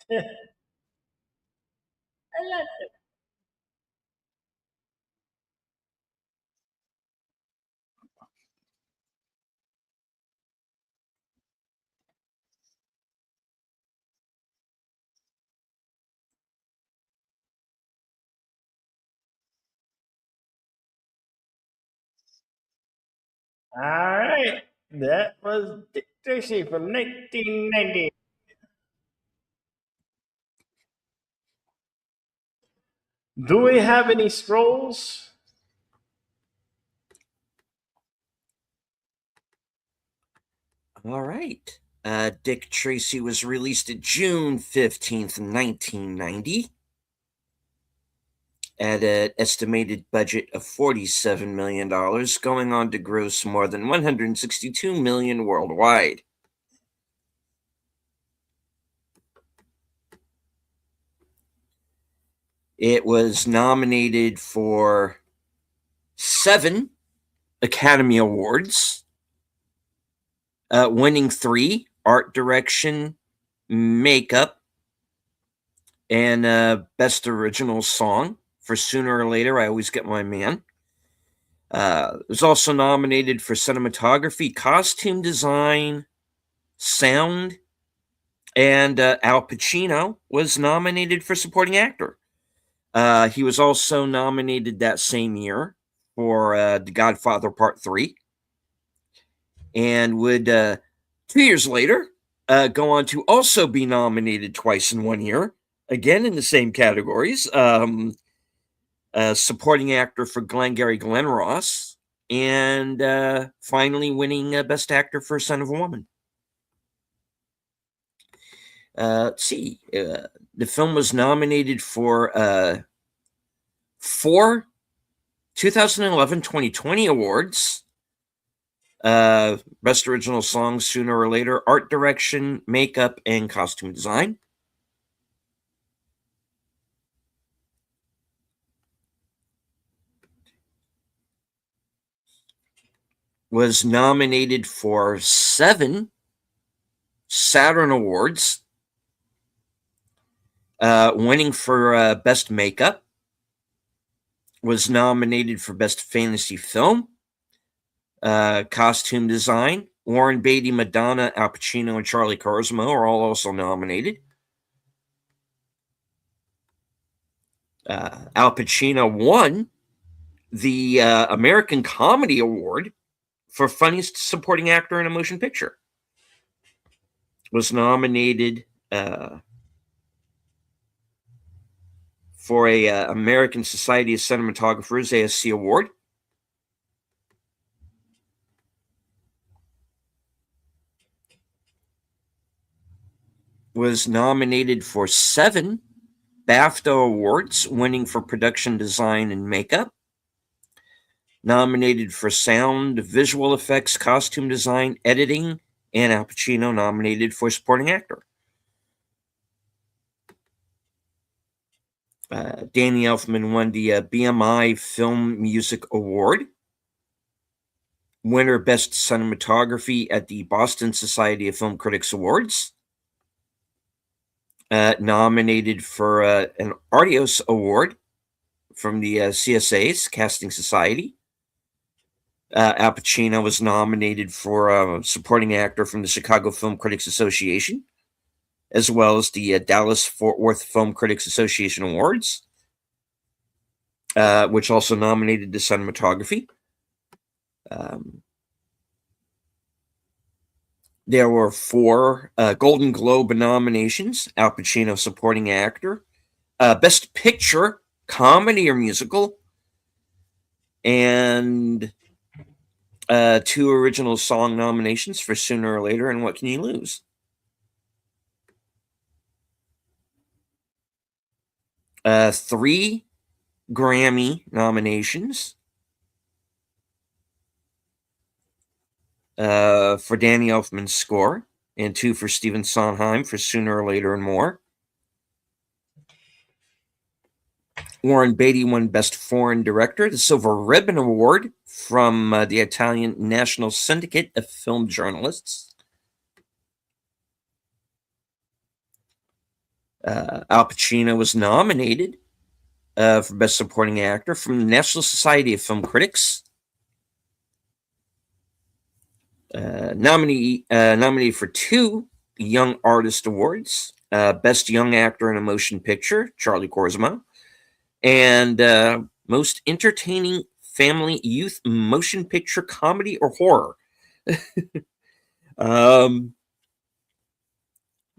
I love it. All right. That was Dick Tracy from 1990. Do we have any scrolls? All right. Dick Tracy was released at June 15th, 1990, at an estimated budget of $47 million, going on to gross more than $162 million worldwide. It was nominated for 7 Academy Awards, winning 3: art direction, makeup, and best original song for Sooner or Later, I Always Get My Man. It was also nominated for cinematography, costume design, sound, and Al Pacino was nominated for supporting actor. He was also nominated that same year for The Godfather Part 3, and would 2 years later go on to also be nominated twice in 1 year, again in the same categories. Supporting actor for Glengarry Glen Ross, and finally winning Best Actor for Son of a Woman. Let's see. The film was nominated for 4 2011-2020 awards. Best Original Song, Sooner or Later, Art Direction, Makeup, and Costume Design. Was nominated for 7 Saturn Awards, winning for Best Makeup. Was nominated for Best Fantasy Film, Costume design, Warren Beatty, Madonna, Al Pacino, and Charlie Cosmo are all also nominated. Al Pacino won the American Comedy Award for Funniest Supporting Actor in a Motion Picture. Was nominated for a American Society of Cinematographers ASC Award. Was nominated for 7 BAFTA Awards, winning for production design and makeup. Nominated for sound, visual effects, costume design, editing, and Al Pacino nominated for supporting actor. Danny Elfman won the BMI Film Music Award. Winner Best Cinematography at the Boston Society of Film Critics Awards. Nominated for an Artios Award from the CSA's Casting Society. Al Pacino was nominated for supporting actor from the Chicago Film Critics Association, as well as the Dallas-Fort Worth Film Critics Association Awards, which also nominated the cinematography. There were 4 Golden Globe nominations. Al Pacino, supporting actor. Best Picture, comedy or musical. And 2 original song nominations for Sooner or Later and What Can You Lose? 3 Grammy nominations. For Danny Elfman's score, and 2 for Stephen Sondheim for Sooner or Later and More. Warren Beatty won Best Foreign Director, the Silver Ribbon Award from the Italian National Syndicate of Film Journalists. Al Pacino was nominated for Best Supporting Actor from the National Society of Film Critics. Nominated for 2 Young Artist Awards, Best Young Actor in a Motion Picture, Charlie Cosmo, and Most Entertaining Family Youth Motion Picture Comedy or Horror.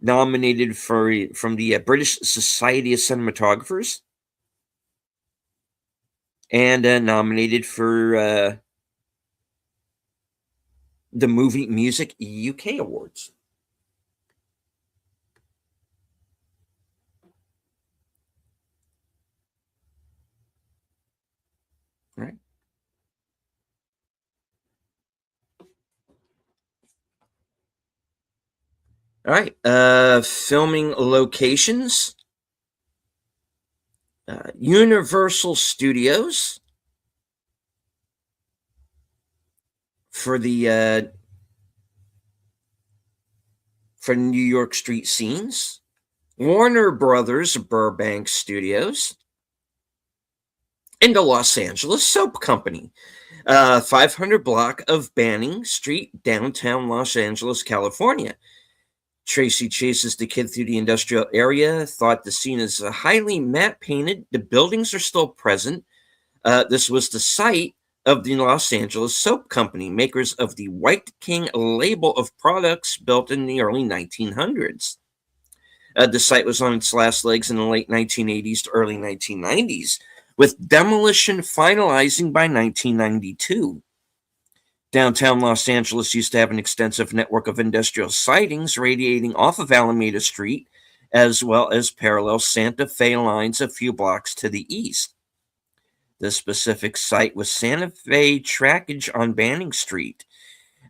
Nominated from the British Society of Cinematographers, and nominated for the Movie Music UK Awards. All right. All right. Filming locations. Universal Studios for the for New York street scenes. Warner Brothers Burbank Studios. And the Los Angeles Soap Company. 500 block of Banning Street, downtown Los Angeles, California. Tracy chases the kid through the industrial area. Thought the scene is highly matte painted. The buildings are still present. This was the site of the Los Angeles Soap Company, makers of the White King label of products built in the early 1900s. The site was on its last legs in the late 1980s to early 1990s, with demolition finalizing by 1992. Downtown Los Angeles used to have an extensive network of industrial sidings radiating off of Alameda Street, as well as parallel Santa Fe lines a few blocks to the east. The specific site was Santa Fe trackage on Banning Street,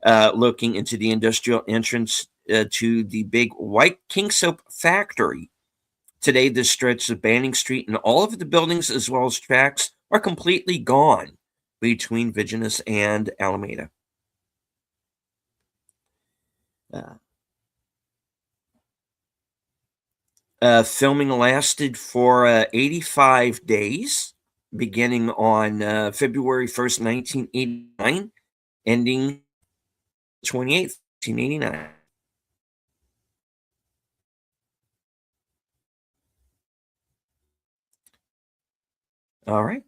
looking into the industrial entrance to the big White King Soap factory. Today, this stretch of Banning Street and all of the buildings, as well as tracks, are completely gone between Viginus and Alameda. Filming lasted for 85 days, beginning on February 1st, 1989, ending 28th, 1989. All right.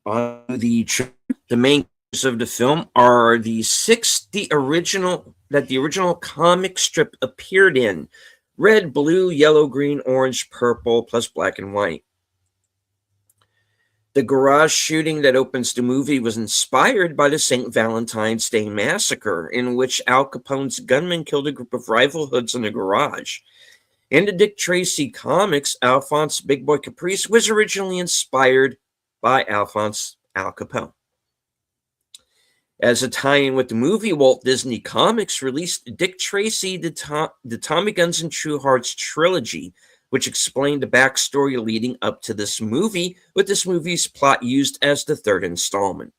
The main characters of the film are the six the original comic strip appeared in: red, blue, yellow, green, orange, purple, plus black and white. The garage shooting that opens the movie was inspired by the St. Valentine's Day massacre, in which Al Capone's gunmen killed a group of rival hoods in a garage. In the Dick Tracy comics, Alphonse Big Boy Caprice was originally inspired by Alphonse Al Capone. As a tie-in with the movie, Walt Disney Comics released Dick Tracy, the Tommy Guns and True Hearts trilogy, which explained the backstory leading up to this movie, with this movie's plot used as the third installment.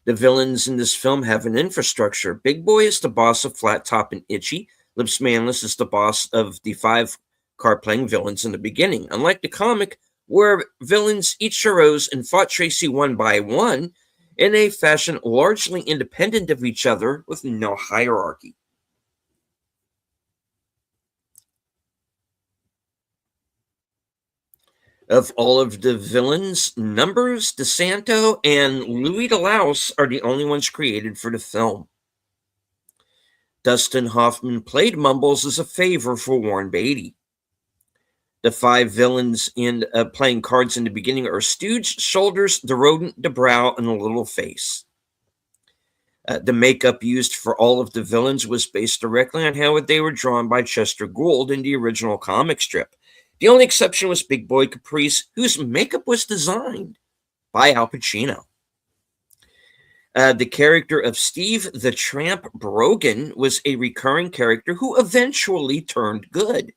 The villains in this film have an infrastructure. Big Boy is the boss of Flat Top and Itchy. Lips Manless is the boss of the 5 card-playing villains in the beginning. Unlike the comic, where villains each arose and fought Tracy one by one, in a fashion largely independent of each other with no hierarchy. Of all of the villains, Numbers, DeSanto, and Louis DeLaus are the only ones created for the film. Dustin Hoffman played Mumbles as a favor for Warren Beatty. The 5 villains in playing cards in the beginning are Stooge, Shoulders, the Rodent, the Brow, and the Little Face. The makeup used for all of the villains was based directly on how they were drawn by Chester Gould in the original comic strip. The only exception was Big Boy Caprice, whose makeup was designed by Al Pacino. The character of Steve the Tramp Brogan was a recurring character who eventually turned good.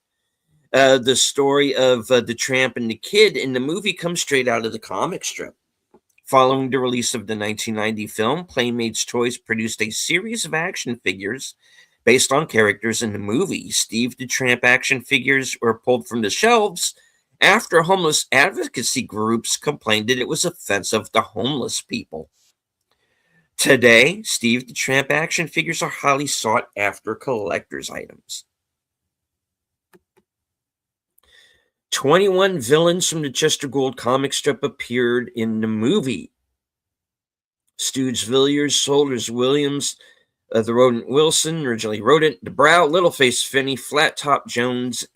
The story of the Tramp and the Kid in the movie comes straight out of the comic strip. Following the release of the 1990 film, Playmates Toys produced a series of action figures based on characters in the movie. Steve the Tramp action figures were pulled from the shelves after homeless advocacy groups complained that it was offensive to homeless people. Today, Steve the Tramp action figures are highly sought after collector's items. 21 villains from the Chester Gould comic strip appeared in the movie. Stooge Villiers, Shoulders Williams, the Rodent Wilson, originally Rodent, the Brow, Littleface Finney, Flat Top Jones,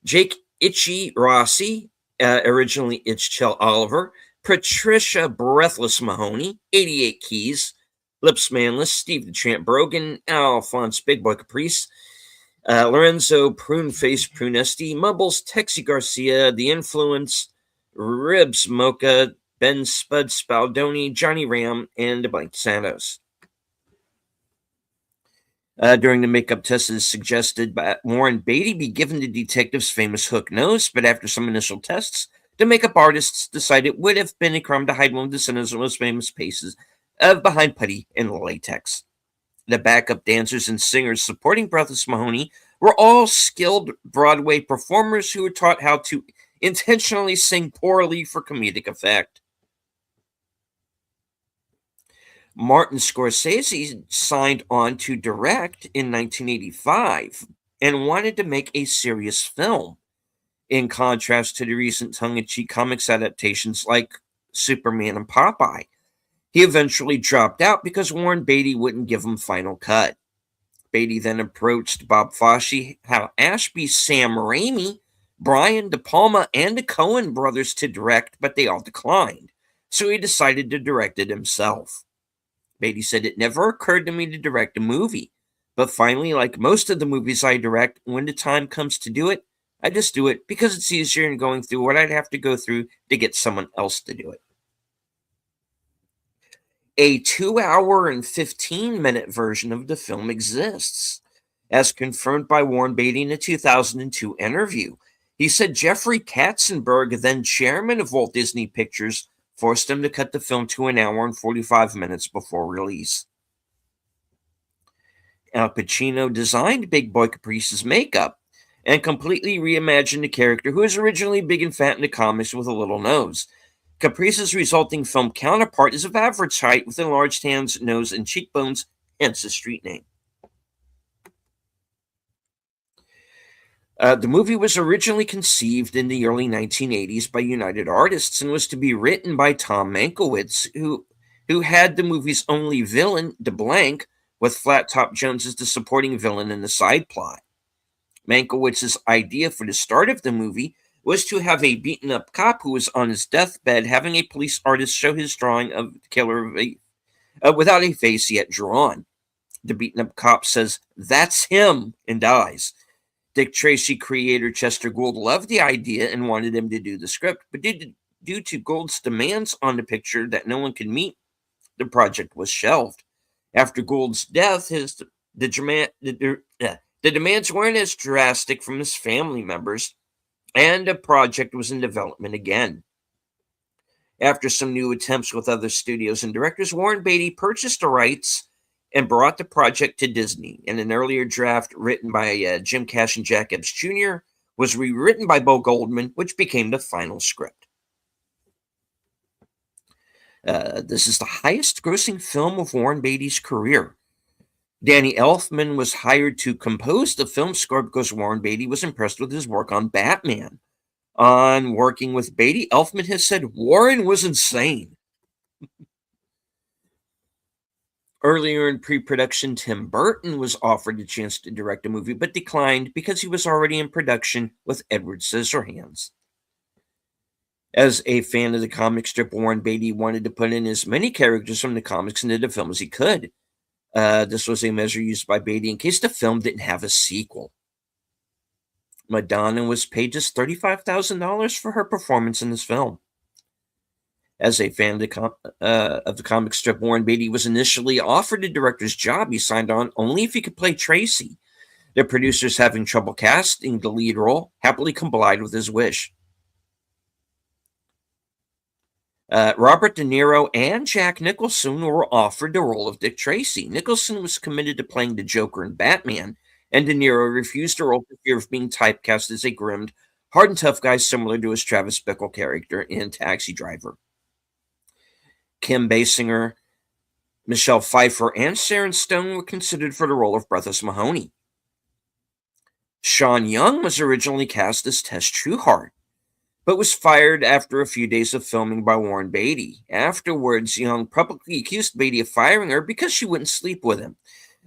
Jake Itchy Rossi, originally Itchell Oliver, Patricia Breathless Mahoney, 88 Keys, Lips Manless, Steve the Tramp Brogan, Alphonse Big Boy Caprice, Lorenzo Pruneface Prunesti, Mumbles, Texie Garcia, The Influence, Ribs Mocha, Ben Spud Spaldoni, Johnny Ram, and Blank Santos. During the makeup test, it is suggested that Warren Beatty be given the detective's famous hook nose, but after some initial tests, the makeup artists decided it would have been a crime to hide one of the Sinner's most famous pieces of behind putty and latex. The backup dancers and singers supporting Breathless Mahoney were all skilled Broadway performers who were taught how to intentionally sing poorly for comedic effect. Martin Scorsese signed on to direct in 1985 and wanted to make a serious film, in contrast to the recent tongue-in-cheek comics adaptations like Superman and Popeye. He eventually dropped out because Warren Beatty wouldn't give him final cut. Beatty then approached Bob Fosse, Hal Ashby, Sam Raimi, Brian De Palma, and the Coen brothers to direct, but they all declined, so he decided to direct it himself. Beatty said, "It never occurred to me to direct a movie, but finally, like most of the movies I direct, when the time comes to do it, I just do it because it's easier than going through what I'd have to go through to get someone else to do it." A 2-hour and 15-minute version of the film exists, as confirmed by Warren Beatty in a 2002 interview. He said Jeffrey Katzenberg, then chairman of Walt Disney Pictures, forced him to cut the film to 1 hour and 45 minutes before release. Al Pacino designed Big Boy Caprice's makeup. and completely reimagined the character who was originally big and fat in the comics with a little nose. Caprice's resulting film counterpart is of average height with enlarged hands, nose, and cheekbones, hence the street name. The movie was originally conceived in the early 1980s by United Artists and was to be written by Tom Mankiewicz, who had the movie's only villain, DeBlanc, with Flat Top Jones as the supporting villain in the side plot. Mankiewicz's idea for the start of the movie was to have a beaten-up cop who was on his deathbed having a police artist show his drawing of the killer without a face yet drawn. The beaten-up cop says, "That's him," and dies. Dick Tracy creator Chester Gould loved the idea and wanted him to do the script, but due to Gould's demands on the picture that no one could meet, the project was shelved. After Gould's death, the demands weren't as drastic from his family members, and the project was in development again. After some new attempts with other studios and directors, Warren Beatty purchased the rights and brought the project to Disney. And an earlier draft written by Jim Cash and Jack Epps Jr. was rewritten by Bo Goldman, which became the final script. This is the highest grossing film of Warren Beatty's career. Danny Elfman was hired to compose the film score because Warren Beatty was impressed with his work on Batman. On working with Beatty, Elfman has said Warren was insane. Earlier in pre-production, Tim Burton was offered the chance to direct a movie, but declined because he was already in production with Edward Scissorhands. As a fan of the comic strip, Warren Beatty wanted to put in as many characters from the comics into the film as he could. This was a measure used by Beatty in case the film didn't have a sequel. Madonna was paid just $35,000 for her performance in this film. As a fan of the comic strip, Warren Beatty was initially offered the director's job. He signed on only if he could play Tracy. The producers, having trouble casting the lead role, happily complied with his wish. Robert De Niro and Jack Nicholson were offered the role of Dick Tracy. Nicholson was committed to playing the Joker in Batman, and De Niro refused the role for fear of being typecast as a grim, hard and tough guy similar to his Travis Bickle character in Taxi Driver. Kim Basinger, Michelle Pfeiffer, and Sharon Stone were considered for the role of Breathless Mahoney. Sean Young was originally cast as Tess Trueheart, but was fired after a few days of filming by Warren Beatty. Afterwards, Young publicly accused Beatty of firing her because she wouldn't sleep with him.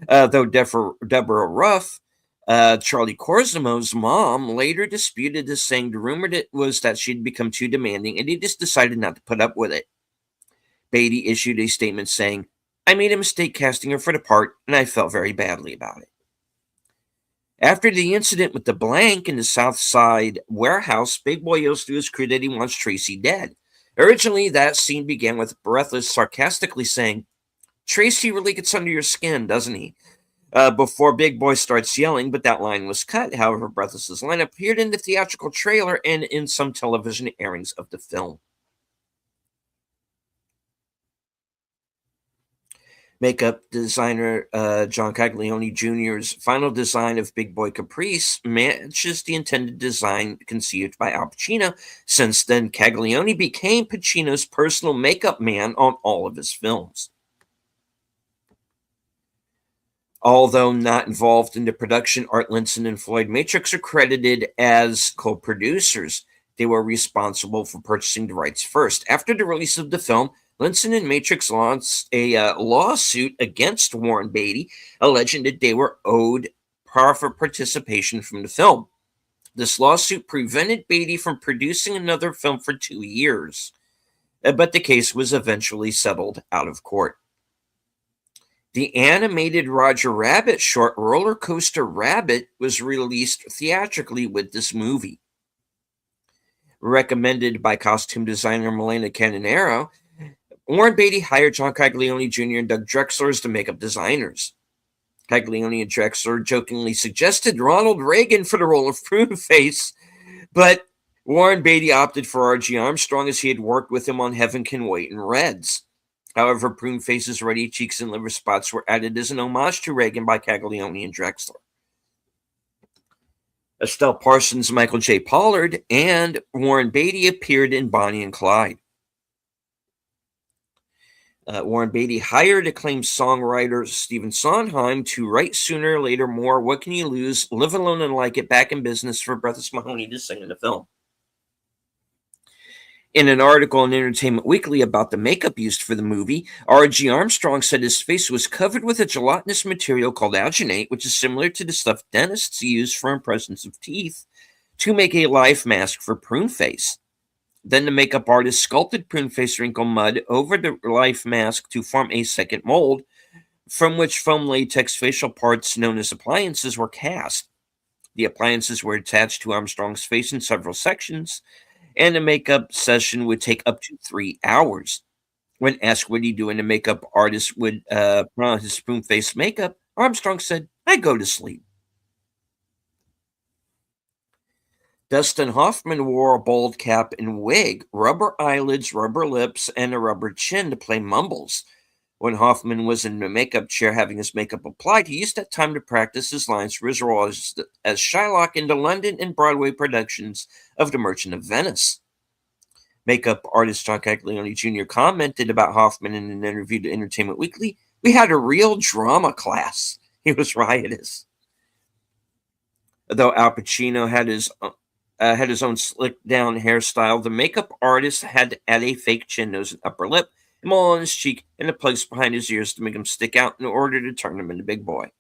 Though Deborah Ruff, Charlie Corsimo's mom, later disputed this, saying the rumor was that she'd become too demanding and he just decided not to put up with it. Beatty issued a statement saying, "I made a mistake casting her for the part, and I felt very badly about it." After the incident with the blank in the South Side warehouse, Big Boy yells to his crew that he wants Tracy dead. Originally, that scene began with Breathless sarcastically saying, "Tracy really gets under your skin, doesn't he?" Before Big Boy starts yelling, but that line was cut. However, Breathless's line appeared in the theatrical trailer and in some television airings of the film. Makeup designer John Caglione Jr.'s final design of Big Boy Caprice matches the intended design conceived by Al Pacino. Since then, Caglione became Pacino's personal makeup man on all of his films. Although not involved in the production, Art Linson and Floyd Matrix are credited as co-producers. They were responsible for purchasing the rights first. After the release of the film, Linson and Matrix launched a lawsuit against Warren Beatty, alleging that they were owed profit participation from the film. This lawsuit prevented Beatty from producing another film for 2 years, but the case was eventually settled out of court. The animated Roger Rabbit short Roller Coaster Rabbit was released theatrically with this movie. Recommended by costume designer Milena Canonero, Warren Beatty hired John Caglione Jr. and Doug Drexler as the makeup designers. Caglione and Drexler jokingly suggested Ronald Reagan for the role of Pruneface, but Warren Beatty opted for R.G. Armstrong as he had worked with him on Heaven Can Wait and Reds. However, Pruneface's ruddy cheeks and liver spots were added as an homage to Reagan by Caglione and Drexler. Estelle Parsons, Michael J. Pollard, and Warren Beatty appeared in Bonnie and Clyde. Warren Beatty hired acclaimed songwriter Stephen Sondheim to write Sooner or Later More, What Can You Lose, Live Alone and Like It, Back in Business for Breathless Mahoney to sing in the film. In an article in Entertainment Weekly about the makeup used for the movie, R.G. Armstrong said his face was covered with a gelatinous material called alginate, which is similar to the stuff dentists use for impressions of teeth to make a life mask for prune face. Then the makeup artist sculpted prune face wrinkle mud over the life mask to form a second mold, from which foam latex facial parts known as appliances were cast. The appliances were attached to Armstrong's face in several sections, and the makeup session would take up to 3 hours. When asked what he'd do, and the makeup artist would put on his spoon face makeup, Armstrong said, "I go to sleep." Dustin Hoffman wore a bald cap and wig, rubber eyelids, rubber lips, and a rubber chin to play Mumbles. When Hoffman was in the makeup chair having his makeup applied, he used that time to practice his lines for his role as Shylock in the London and Broadway productions of The Merchant of Venice. Makeup artist John Caglione Jr. commented about Hoffman in an interview to Entertainment Weekly, "We had a real drama class. He was riotous." Though Al Pacino had his own slick down hairstyle, the makeup artist had to add a fake chin, nose, and upper lip, a mole on his cheek, and a place behind his ears to make him stick out in order to turn him into Big Boy.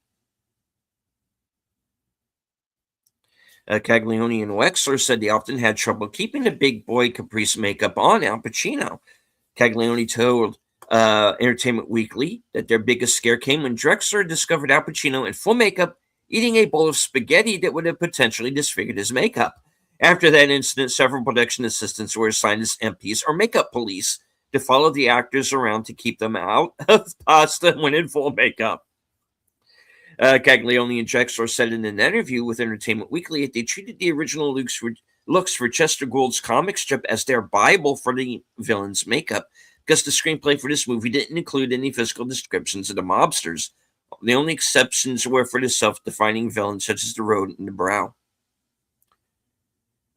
Caglione and Wexler said they often had trouble keeping the Big Boy Caprice makeup on Al Pacino. Caglione told Entertainment Weekly that their biggest scare came when Drexler discovered Al Pacino in full makeup eating a bowl of spaghetti that would have potentially disfigured his makeup. After that incident, several production assistants were assigned as MPs or makeup police to follow the actors around to keep them out of pasta when in full makeup. Caglione and Drexler said in an interview with Entertainment Weekly that they treated the original looks for Chester Gould's comic strip as their Bible for the villain's makeup, because the screenplay for this movie didn't include any physical descriptions of the mobsters. The only exceptions were for the self-defining villains, such as the rodent in the brow.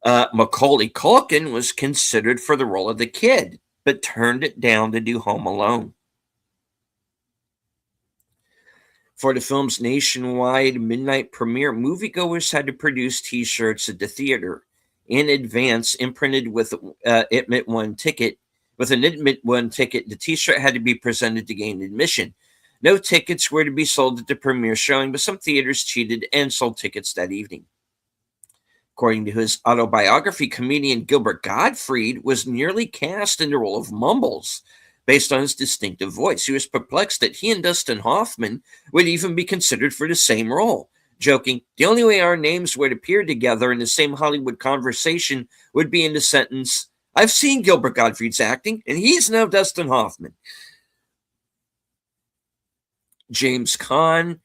Macaulay Culkin was considered for the role of the kid, but turned it down to do Home Alone. For the film's nationwide midnight premiere, moviegoers had to produce T-shirts at the theater in advance, imprinted with admit one ticket. With an admit one ticket, the T-shirt had to be presented to gain admission. No tickets were to be sold at the premiere showing, but some theaters cheated and sold tickets that evening. According to his autobiography, comedian Gilbert Gottfried was nearly cast in the role of Mumbles, based on his distinctive voice. He was perplexed that he and Dustin Hoffman would even be considered for the same role, joking, "The only way our names would appear together in the same Hollywood conversation would be in the sentence, 'I've seen Gilbert Gottfried's acting, and he's now Dustin Hoffman.'" James Caan,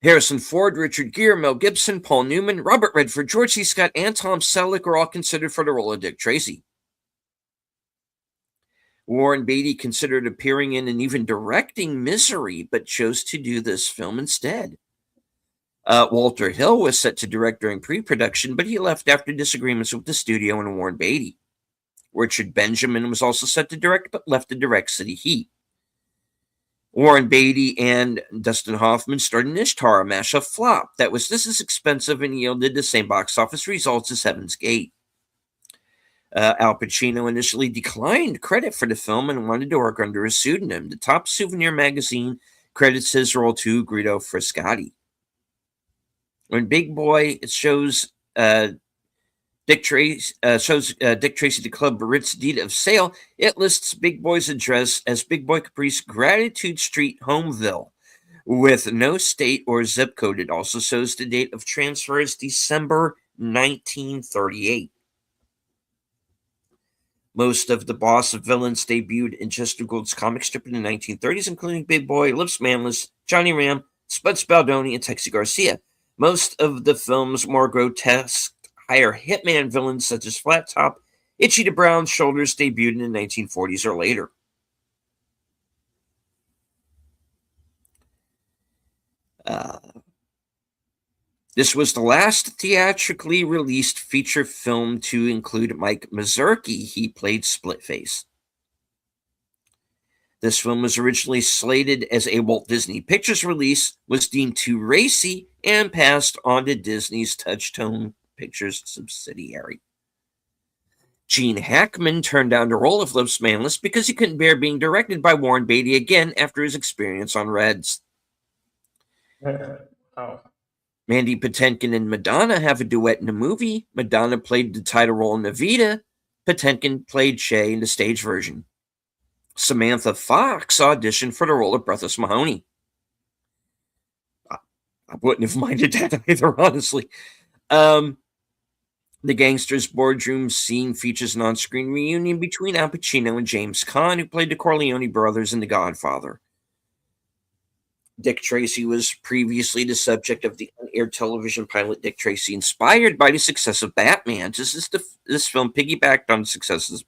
Harrison Ford, Richard Gere, Mel Gibson, Paul Newman, Robert Redford, George C. Scott, and Tom Selleck are all considered for the role of Dick Tracy. Warren Beatty considered appearing in and even directing Misery, but chose to do this film instead. Walter Hill was set to direct during pre-production, but he left after disagreements with the studio and Warren Beatty. Richard Benjamin was also set to direct, but left to direct City Heat. Warren Beatty and Dustin Hoffman starred in Ishtar, a mashup flop that was just as expensive and yielded the same box office results as Heaven's Gate. Al Pacino initially declined credit for the film and wanted to work under a pseudonym. The Top Souvenir magazine credits his role to Guido Frescati. When Big Boy shows Dick Tracy the Club Ritz deed of sale, it lists Big Boy's address as Big Boy Caprice, Gratitude Street, Homeville, with no state or zip code. It also shows the date of transfer as December 1938. Most of the boss of villains debuted in Chester Gould's comic strip in the 1930s, including Big Boy, Lips Manless, Johnny Ram, Spud Spaldoni, and Texie Garcia. Most of the film's more grotesque higher hitman villains, such as Flat Top, Itchy the Brown Shoulders, debuted in the 1940s or later. This was the last theatrically released feature film to include Mike Mazurki. He played Splitface. This film was originally slated as a Walt Disney Pictures release, was deemed too racy, and passed on to Disney's Touchstone Pictures subsidiary. Gene Hackman turned down the role of Los Manlis because he couldn't bear being directed by Warren Beatty again after his experience on Reds. Oh. Mandy Patinkin and Madonna have a duet in the movie. Madonna played the title role in Evita. Patinkin played Shay in the stage version. Samantha Fox auditioned for the role of Breathless Mahoney. I wouldn't have minded that either, honestly. The Gangster's Boardroom scene features an on-screen reunion between Al Pacino and James Caan, who played the Corleone brothers in The Godfather. Dick Tracy was previously the subject of the unaired television pilot Dick Tracy, inspired by the success of Batman. This film piggybacked on the successes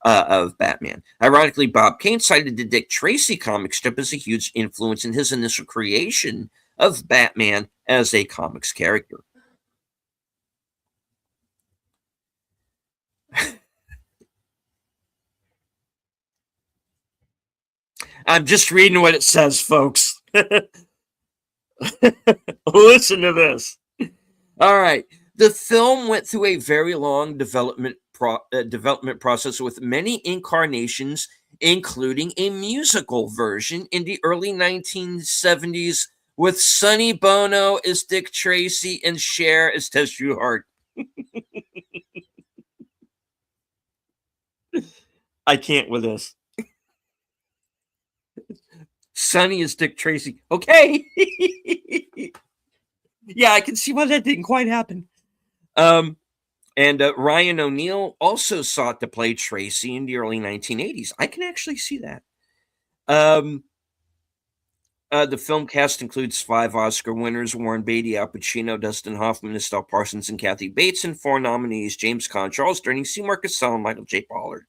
of Batman. Ironically, Bob Kane cited the Dick Tracy comic strip as a huge influence in his initial creation of Batman as a comics character. I'm just reading what it says, folks. Listen to this. All right. The film went through a very long development process with many incarnations, including a musical version in the early 1970s with Sonny Bono as Dick Tracy and Cher as Tess Hart. I can't with this. Sonny is Dick Tracy. Okay. Yeah, I can see why that didn't quite happen. And Ryan O'Neal also sought to play Tracy in the early 1980s. I can actually see that. The film cast includes 5 Oscar winners: Warren Beatty, Al Pacino, Dustin Hoffman, Estelle Parsons, and Kathy Bates, and 4 nominees: James Caan, Charles Durning, Seymour Cassell, and Michael J. Pollard.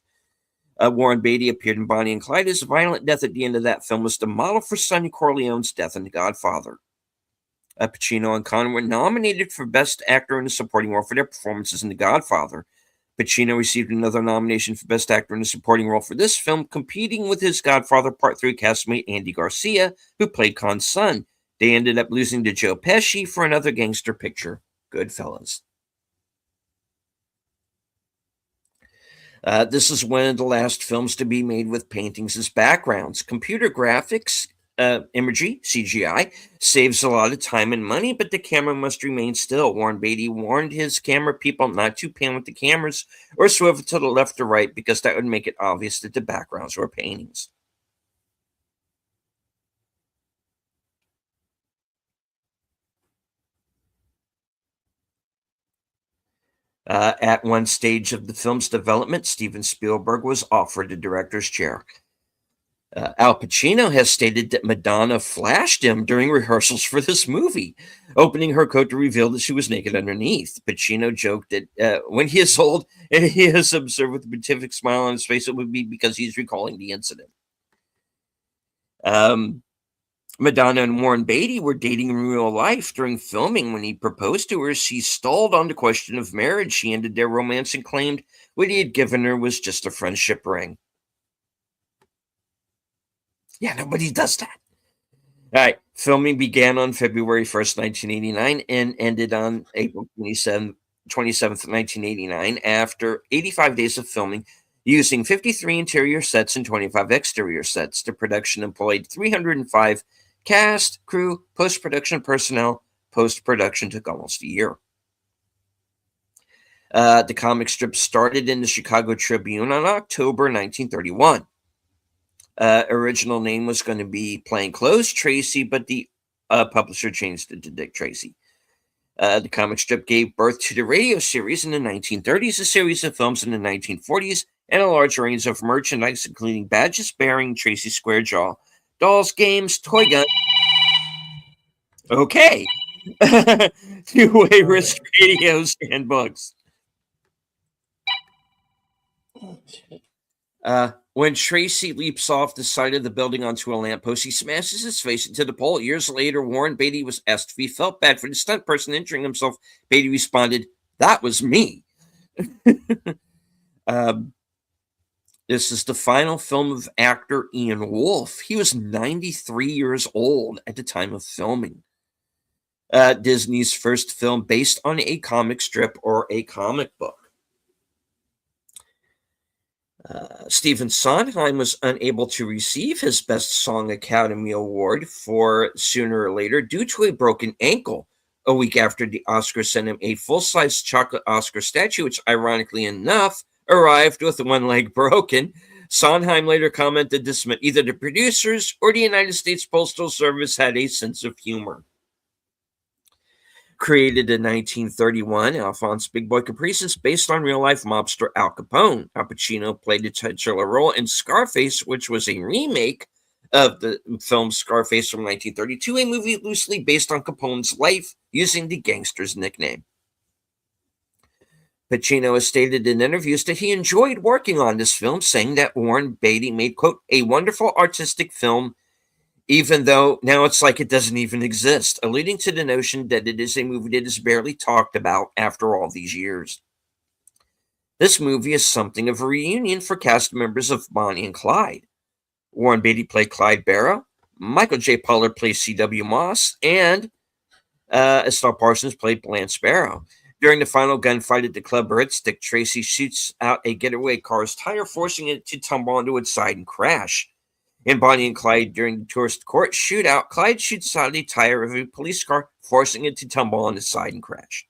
Warren Beatty appeared in Bonnie and Clyde. His violent death at the end of that film was the model for Sonny Corleone's death in The Godfather. Pacino and Caan were nominated for Best Actor in a Supporting Role for their performances in The Godfather. Pacino received another nomination for Best Actor in a Supporting Role for this film, competing with his Godfather Part 3 castmate Andy Garcia, who played Caan's son. They ended up losing to Joe Pesci for another gangster picture, Goodfellas. This is one of the last films to be made with paintings as backgrounds. Computer graphics, imagery, CGI, saves a lot of time and money, but the camera must remain still. Warren Beatty warned his camera people not to pan with the cameras or swivel to the left or right because that would make it obvious that the backgrounds were paintings. At one stage of the film's development, Steven Spielberg was offered the director's chair. Al Pacino has stated that Madonna flashed him during rehearsals for this movie, opening her coat to reveal that she was naked underneath. Pacino joked that when he is old and he is observed with a beatific smile on his face, it would be because he's recalling the incident. Madonna and Warren Beatty were dating in real life during filming. When he proposed to her, she stalled on the question of marriage. She ended their romance and claimed what he had given her was just a friendship ring. Yeah, nobody does that. All right. Filming began on February 1st, 1989 and ended on April 27th, 1989 after 85 days of filming using 53 interior sets and 25 exterior sets. The production employed 305 cast, crew, post-production personnel. Post-production took almost a year. The comic strip started in the Chicago Tribune on October 1931. Original name was going to be Plainclothes Tracy, but the publisher changed it to Dick Tracy. The comic strip gave birth to the radio series in the 1930s, a series of films in the 1940s, and a large range of merchandise, including badges bearing Tracy's square jaw, dolls, games, toy guns. Okay. Two-way wrist radios and books. When Tracy leaps off the side of the building onto a lamppost, he smashes his face into the pole. Years later, Warren Beatty was asked if he felt bad for the stunt person injuring himself. Beatty responded, "That was me." um, this is the final film of actor Ian Wolfe. He was 93 years old at the time of filming. Disney's first film based on a comic strip or a comic book. Stephen Sondheim was unable to receive his Best Song Academy Award for Sooner or Later due to a broken ankle. A week after the Oscars sent him a full-size chocolate Oscar statue, which ironically enough arrived with one leg broken. Sondheim later commented this meant either the producers or the United States Postal Service had a sense of humor. Created in 1931, Alphonse Big Boy Caprice is based on real-life mobster Al Capone. Al Pacino played the titular role in Scarface, which was a remake of the film Scarface from 1932, a movie loosely based on Capone's life using the gangster's nickname. Pacino has stated in interviews that he enjoyed working on this film, saying that Warren Beatty made, quote, a wonderful artistic film, even though now it's like it doesn't even exist, alluding to the notion that it is a movie that is barely talked about after all these years. This movie is something of a reunion for cast members of Bonnie and Clyde. Warren Beatty played Clyde Barrow, Michael J. Pollard played C.W. Moss, and Estelle Parsons played Blanche Barrow. During the final gunfight at the Club Ritz, Dick Tracy shoots out a getaway car's tire, forcing it to tumble onto its side and crash. In Bonnie and Clyde, during the tourist court shootout, Clyde shoots out the tire of a police car, forcing it to tumble on its side and crash.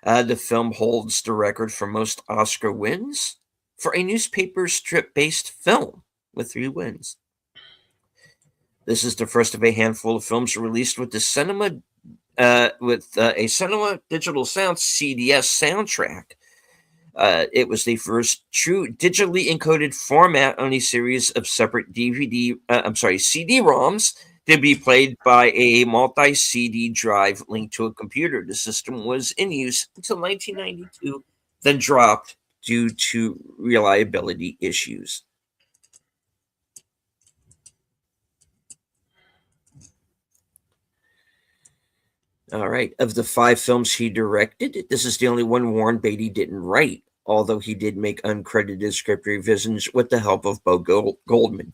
The film holds the record for most Oscar wins for a newspaper strip-based film, with 3 wins. This is the first of a handful of films released with the cinema, a cinema digital sound (CDS) soundtrack. It was the first true digitally encoded format on a series of separate CD-ROMs to be played by a multi-CD drive linked to a computer. The system was in use until 1992, then dropped due to reliability issues. All right. Of the 5 films he directed, this is the only one Warren Beatty didn't write, although he did make uncredited script revisions with the help of Bo Goldman.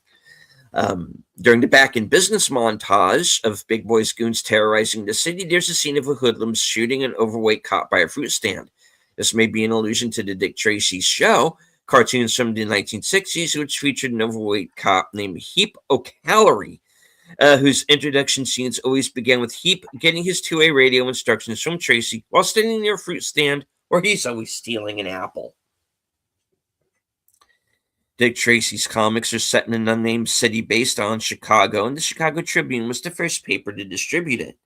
During the Back in Business montage of Big Boy's goons terrorizing the city, there's a scene of a hoodlum shooting an overweight cop by a fruit stand. This may be an allusion to the Dick Tracy show, cartoons from the 1960s, which featured an overweight cop named Heap O'Calorie, whose introduction scenes always began with Heap getting his 2A radio instructions from Tracy while standing near a fruit stand where he's always stealing an apple. Dick Tracy's comics are set in an unnamed city based on Chicago, and the Chicago Tribune was the first paper to distribute it.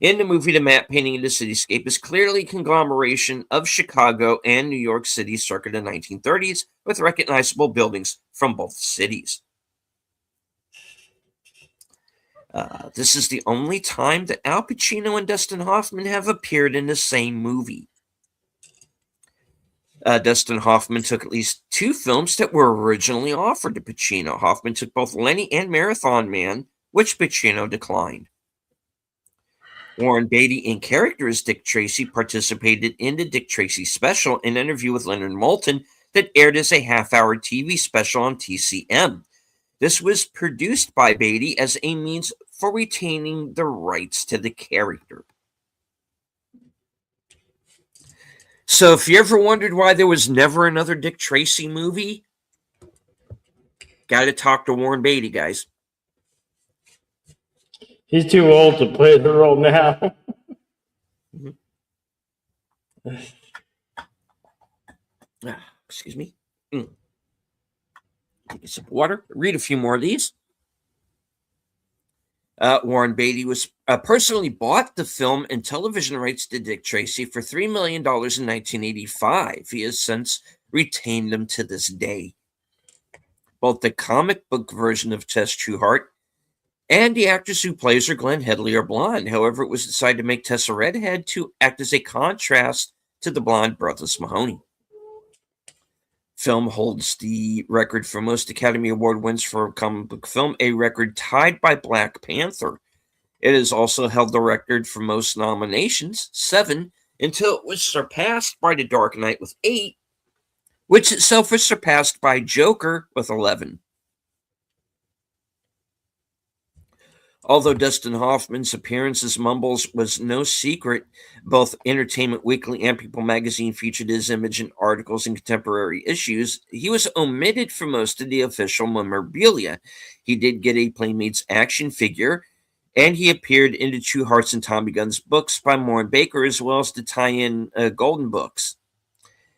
In the movie, the map painting of the cityscape is clearly a conglomeration of Chicago and New York City circa the 1930s, with recognizable buildings from both cities. This is the only time that Al Pacino and Dustin Hoffman have appeared in the same movie. Dustin Hoffman took at least 2 films that were originally offered to Pacino. Hoffman took both Lenny and Marathon Man, which Pacino declined. Warren Beatty, in character as Dick Tracy, participated in the Dick Tracy special, an interview with Leonard Maltin that aired as a half-hour TV special on TCM. This was produced by Beatty as a means for retaining the rights to the character. So if you ever wondered why there was never another Dick Tracy movie, got to talk to Warren Beatty, guys. He's too old to play the role now. Excuse me. Take a sip of water. Read a few more of these. Warren Beatty was personally bought the film and television rights to Dick Tracy for $3 million in 1985. He has since retained them to this day. Both the comic book version of Tess Trueheart and the actress who plays her, Glenn Headley, are blonde. However, it was decided to make Tess a redhead to act as a contrast to the blonde Breathless Mahoney. Film holds the record for most Academy Award wins for a comic book film, a record tied by Black Panther. It has also held the record for most nominations, 7, until it was surpassed by The Dark Knight with 8, which itself was surpassed by Joker with 11. Although Dustin Hoffman's appearance as Mumbles was no secret, both Entertainment Weekly and People magazine featured his image in articles and contemporary issues, he was omitted from most of the official memorabilia. He did get a Playmates action figure, and he appeared in the True Hearts and Tommy Guns books by Moore and Baker, as well as the tie-in Golden books.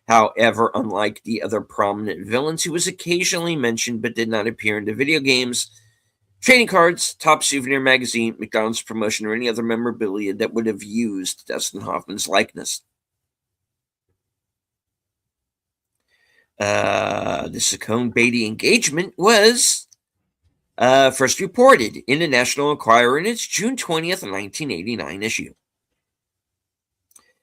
However, unlike the other prominent villains, he was occasionally mentioned but did not appear in the video games, trading cards, Top Souvenir magazine, McDonald's promotion, or any other memorabilia that would have used Dustin Hoffman's likeness. The Saccone Beatty engagement was first reported in the National Enquirer in its June 20th, 1989 issue.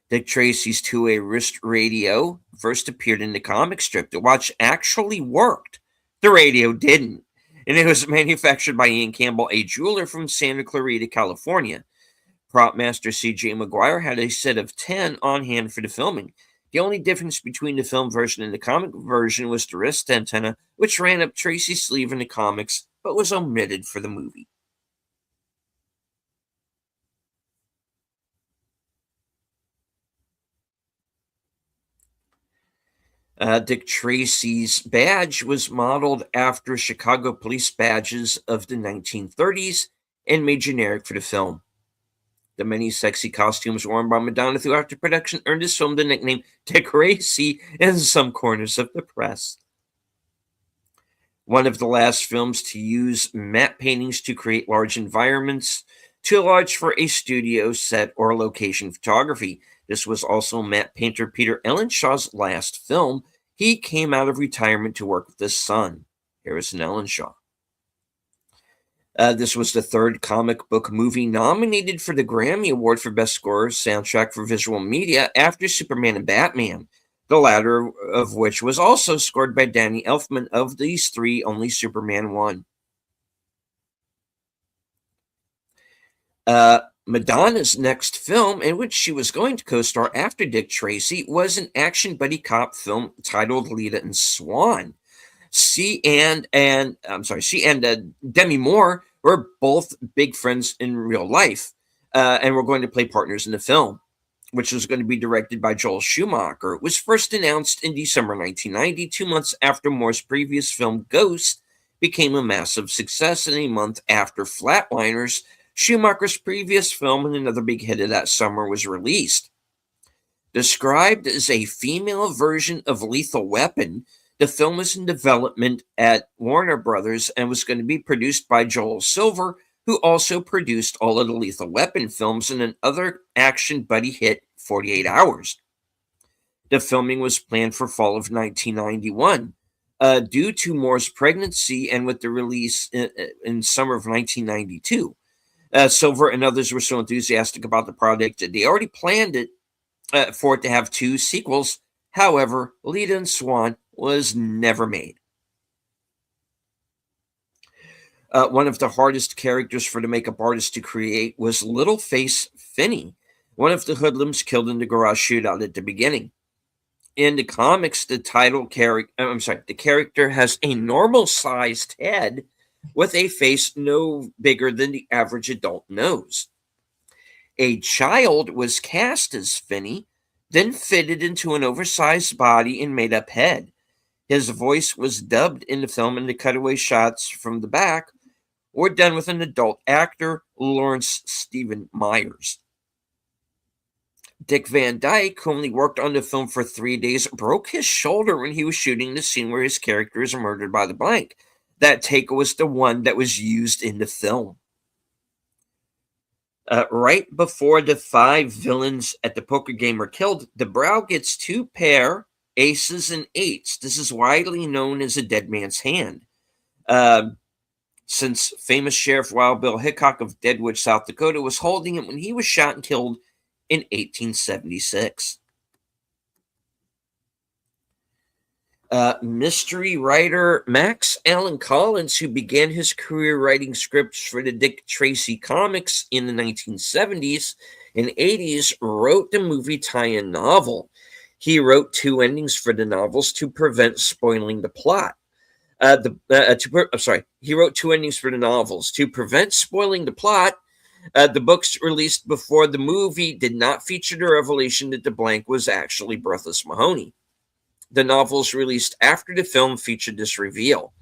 Dick Tracy's two-way wrist radio first appeared in the comic strip. The watch actually worked. The radio didn't. And it was manufactured by Ian Campbell, a jeweler from Santa Clarita, California. Prop master C.J. Maguire had a set of 10 on hand for the filming. The only difference between the film version and the comic version was the wrist antenna, which ran up Tracy's sleeve in the comics, but was omitted for the movie. Dick Tracy's badge was modeled after Chicago police badges of the 1930s and made generic for the film. The many sexy costumes worn by Madonna throughout the production earned this film the nickname Dick Tracy in some corners of the press. One of the last films to use matte paintings to create large environments, too large for a studio set or location photography. This was also matte painter Peter Ellenshaw's last film. He came out of retirement to work with his son, Harrison Ellenshaw. This was the third comic book movie nominated for the Grammy Award for Best Score Soundtrack for Visual Media after Superman and Batman, the latter of which was also scored by Danny Elfman. Of these three, only Superman won. Madonna's next film, in which she was going to co-star after Dick Tracy, was an action buddy cop film titled Lita and Swan. She and Demi Moore were both big friends in real life, and were going to play partners in the film, which was going to be directed by Joel Schumacher. It was first announced in December 1990, 2 months after Moore's previous film Ghost became a massive success, and a month after Flatliners, Schumacher's previous film and another big hit of that summer, was released. Described as a female version of Lethal Weapon, the film was in development at Warner Brothers and was going to be produced by Joel Silver, who also produced all of the Lethal Weapon films and another action buddy hit, 48 Hours. The filming was planned for fall of 1991. Due to Moore's pregnancy and with the release in summer of 1992. Silver and others were so enthusiastic about the project that they already planned it for it to have 2 sequels. However, Lita and Swan was never made. One of the hardest characters for the makeup artist to create was Little Face Finney, one of the hoodlums killed in the garage shootout at the beginning. In the comics, the character has a normal-sized head with a face no bigger than the average adult nose. A child was cast as Finney, then fitted into an oversized body and made-up head. His voice was dubbed in the film, and the cutaway shots from the back were done with an adult actor, Lawrence Stephen Myers. Dick Van Dyke, who only worked on the film for 3 days, broke his shoulder when he was shooting the scene where his character is murdered by the blank. That take was the one that was used in the film. Right before the 5 villains at the poker game are killed, the Brow gets 2 pair, aces and 8s. This is widely known as a dead man's hand. Since famous Sheriff Wild Bill Hickok of Deadwood, South Dakota, was holding it when he was shot and killed in 1876. Mystery writer Max Allan Collins, who began his career writing scripts for the Dick Tracy comics in the 1970s and 80s, wrote the movie tie-in novel. He wrote 2 endings for the novels to prevent spoiling the plot. He wrote 2 endings for the novels to prevent spoiling the plot. The books released before the movie did not feature the revelation that the blank was actually Breathless Mahoney. The novels released after the film featured this reveal.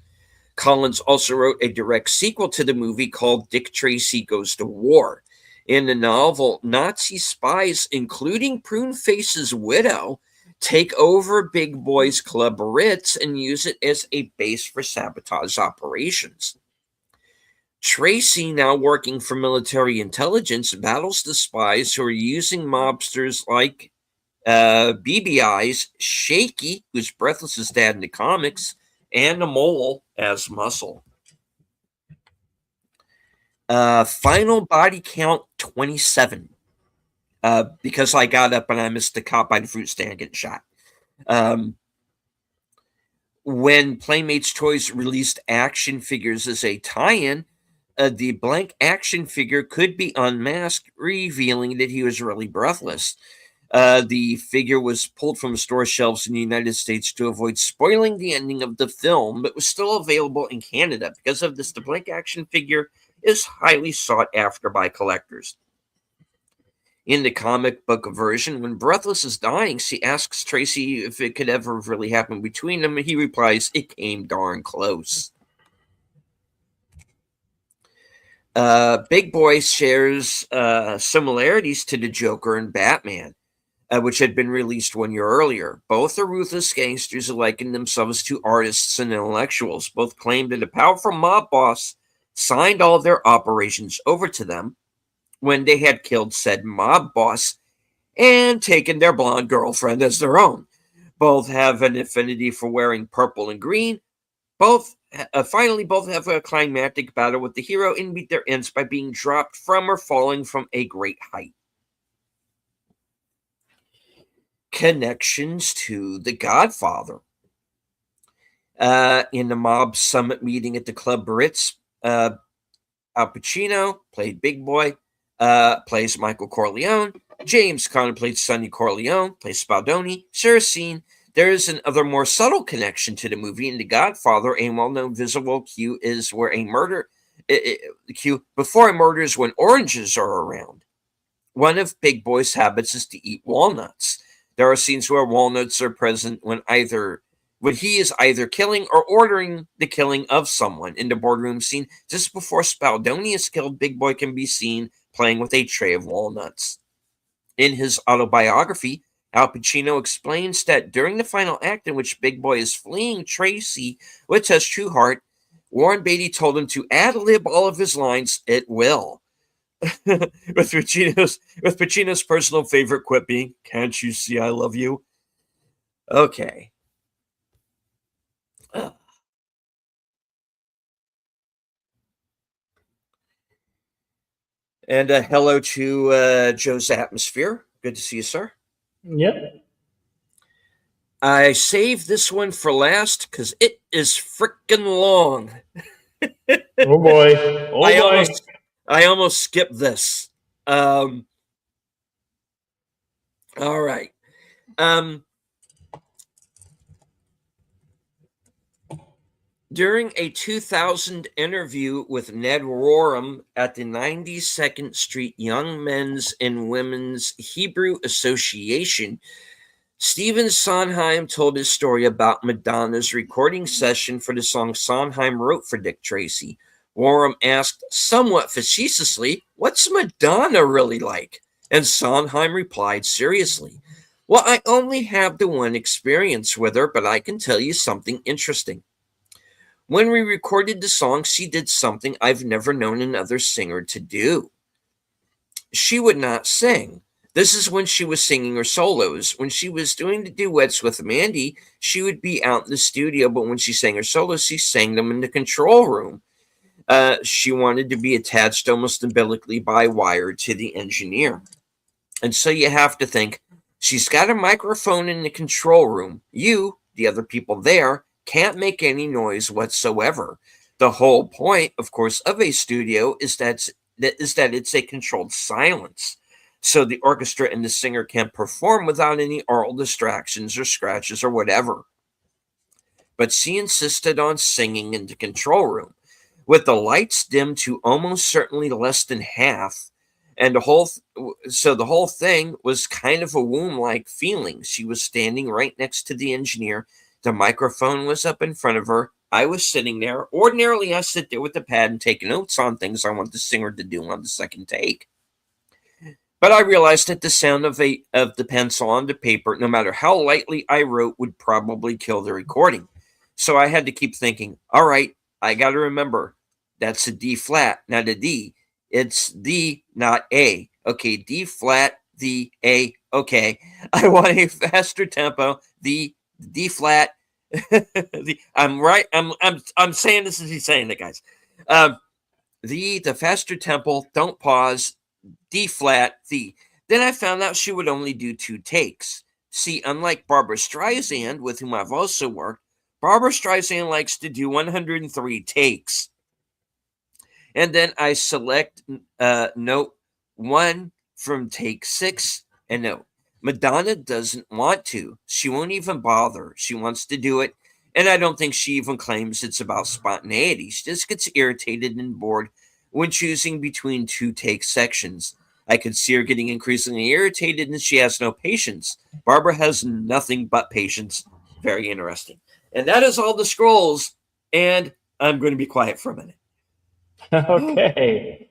Collins also wrote a direct sequel to the movie called Dick Tracy Goes to War. In the novel, Nazi spies, including Pruneface's widow, take over Big Boy's Club Ritz and use it as a base for sabotage operations. Tracy, now working for military intelligence, battles the spies who are using mobsters like BBI's Shaky, who's Breathless's dad in the comics, and the Mole as Muscle. Final body count 27. Because I got up and I missed the cop by the fruit stand getting shot. When Playmates Toys released action figures as a tie-in, the blank action figure could be unmasked, revealing that he was really Breathless. The figure was pulled from store shelves in the United States to avoid spoiling the ending of the film, but was still available in Canada. Because of this, the blank action figure is highly sought after by collectors. In the comic book version, when Breathless is dying, she asks Tracy if it could ever really happen between them, and he replies, "It came darn close." Big Boy shares similarities to the Joker and Batman, which had been released 1 year earlier. Both are ruthless gangsters who liken themselves to artists and intellectuals. Both claim that a powerful mob boss signed all their operations over to them when they had killed said mob boss and taken their blonde girlfriend as their own. Both have an affinity for wearing purple and green. Both have a climactic battle with the hero and meet their ends by being dropped from or falling from a great height. Connections to The Godfather. In the mob summit meeting at the Club Ritz, Al Pacino, played Big Boy, plays Michael Corleone. James Caan played Sonny Corleone, plays Spaldoni. Saracen. There is another more subtle connection to the movie. In The Godfather, a well-known visual cue is where a murder cue before a murder is when oranges are around. One of Big Boy's habits is to eat walnuts. There are scenes where walnuts are present when he is either killing or ordering the killing of someone. In the boardroom scene, just before Spaldoni is killed, Big Boy can be seen playing with a tray of walnuts. In his autobiography, Al Pacino explains that during the final act in which Big Boy is fleeing Tracy with his true heart, Warren Beatty told him to ad-lib all of his lines at will. with Pacino's personal favorite quip being, "Can't you see I love you?" Okay. And hello to Joe's Atmosphere. Good to see you, sir. Yep. I saved this one for last because it is freaking long. Oh boy. I almost skipped this. All right. During a 2000 interview with Ned Rorem at the 92nd Street Young Men's and Women's Hebrew Association, Stephen Sondheim told his story about Madonna's recording session for the song Sondheim wrote for Dick Tracy. Rorem asked, somewhat facetiously, "What's Madonna really like?" And Sondheim replied seriously, "Well, I only have the one experience with her, but I can tell you something interesting. When we recorded the song, she did something I've never known another singer to do. She would not sing. This is when she was singing her solos. When she was doing the duets with Mandy, she would be out in the studio, but when she sang her solos, she sang them in the control room. She wanted to be attached almost umbilically by wire to the engineer. And so you have to think, she's got a microphone in the control room. You, the other people there can't make any noise whatsoever. The whole point, of course, of a studio is that it's a controlled silence. So the orchestra and the singer can perform without any aural distractions or scratches or whatever. But she insisted on singing in the control room, with the lights dimmed to almost certainly less than half. And the whole thing was kind of a womb-like feeling. She was standing right next to the engineer. The microphone was up in front of her. I was sitting there. Ordinarily, I sit there with the pad and take notes on things I want the singer to do on the second take. But I realized that the sound of the pencil on the paper, no matter how lightly I wrote, would probably kill the recording. So I had to keep thinking, all right, I got to remember, that's a D flat, not a D. It's D, not A. Okay, D flat, the A. Okay, I want a faster tempo. The D flat. I'm right. I'm saying this as he's saying it, guys. The faster tempo. Don't pause. D flat, the. Then I found out she would only do 2 takes. See, unlike Barbara Streisand, with whom I've also worked, Barbara Streisand likes to do 103 takes. And then I select note 1 from take 6 and note. Madonna doesn't want to. She won't even bother. She wants to do it. And I don't think she even claims it's about spontaneity. She just gets irritated and bored when choosing between 2 take sections. I could see her getting increasingly irritated, and she has no patience. Barbara has nothing but patience. Very interesting. And that is all the scrolls, and I'm going to be quiet for a minute. Okay.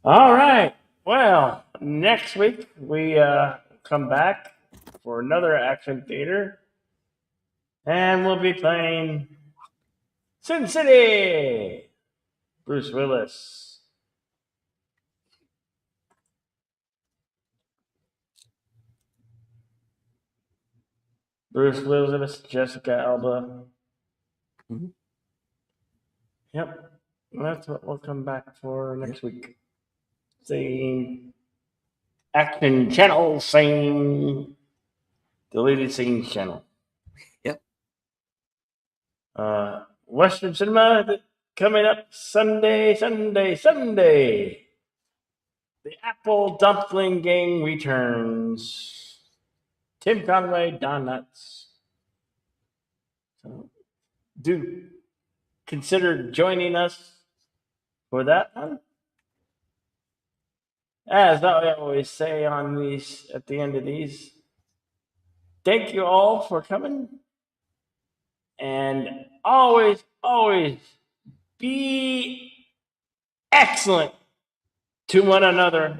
All right. Well, next week we come back for another action theater, and we'll be playing Sin City. Bruce Willis. Bruce Willis, Jessica Alba. Mm-hmm. Yep. That's what we'll come back for next week. Same action channel, same deleted scenes channel. Yep. Western cinema coming up Sunday. The Apple Dumpling Gang returns. Tim Conway, Don Knutts. So, do consider joining us for that one. As I always say on these, at the end of these, thank you all for coming. And always, always be excellent to one another.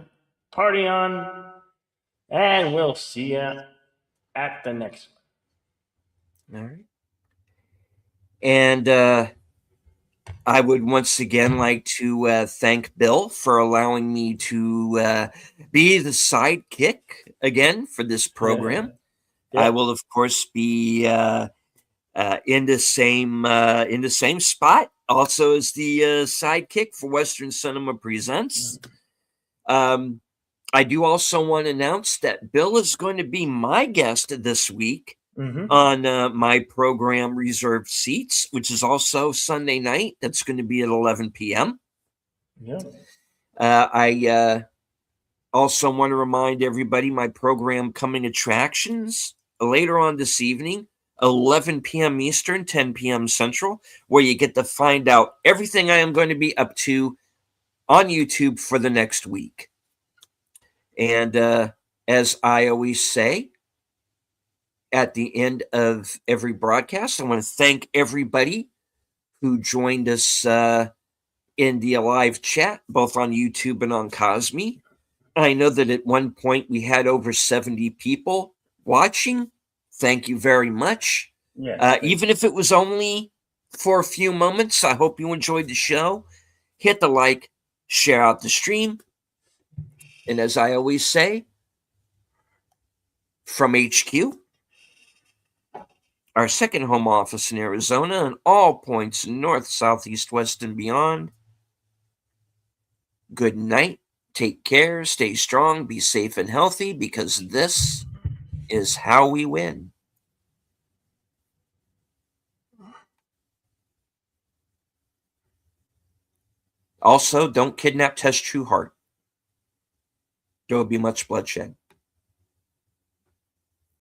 Party on. And we'll see you at the next one. All right. And I would once again like to thank Bill for allowing me to be the sidekick again for this program. Yeah. I will, of course, be in the same spot, also as the sidekick for Western Cinema Presents. I do also want to announce that Bill is going to be my guest this week. Mm-hmm. On my program Reserved Seats, which is also Sunday night. That's going to be at 11 p.m. Yeah. I also want to remind everybody my program Coming Attractions later on this evening, 11 p.m. Eastern, 10 p.m. Central, where you get to find out everything I am going to be up to on YouTube for the next week. And as I always say, at the end of every broadcast, I want to thank everybody who joined us in the live chat, both on YouTube and on Cosme. I know that at one point we had over 70 people watching. Thank you very much. Yeah. Even if it was only for a few moments, I hope you enjoyed the show. Hit the like, share out the stream. And as I always say, from HQ, our second home office in Arizona, and all points north, south, east, west, and beyond. Good night. Take care. Stay strong. Be safe and healthy, because this is how we win. Also, don't kidnap Tess Trueheart. There will be much bloodshed.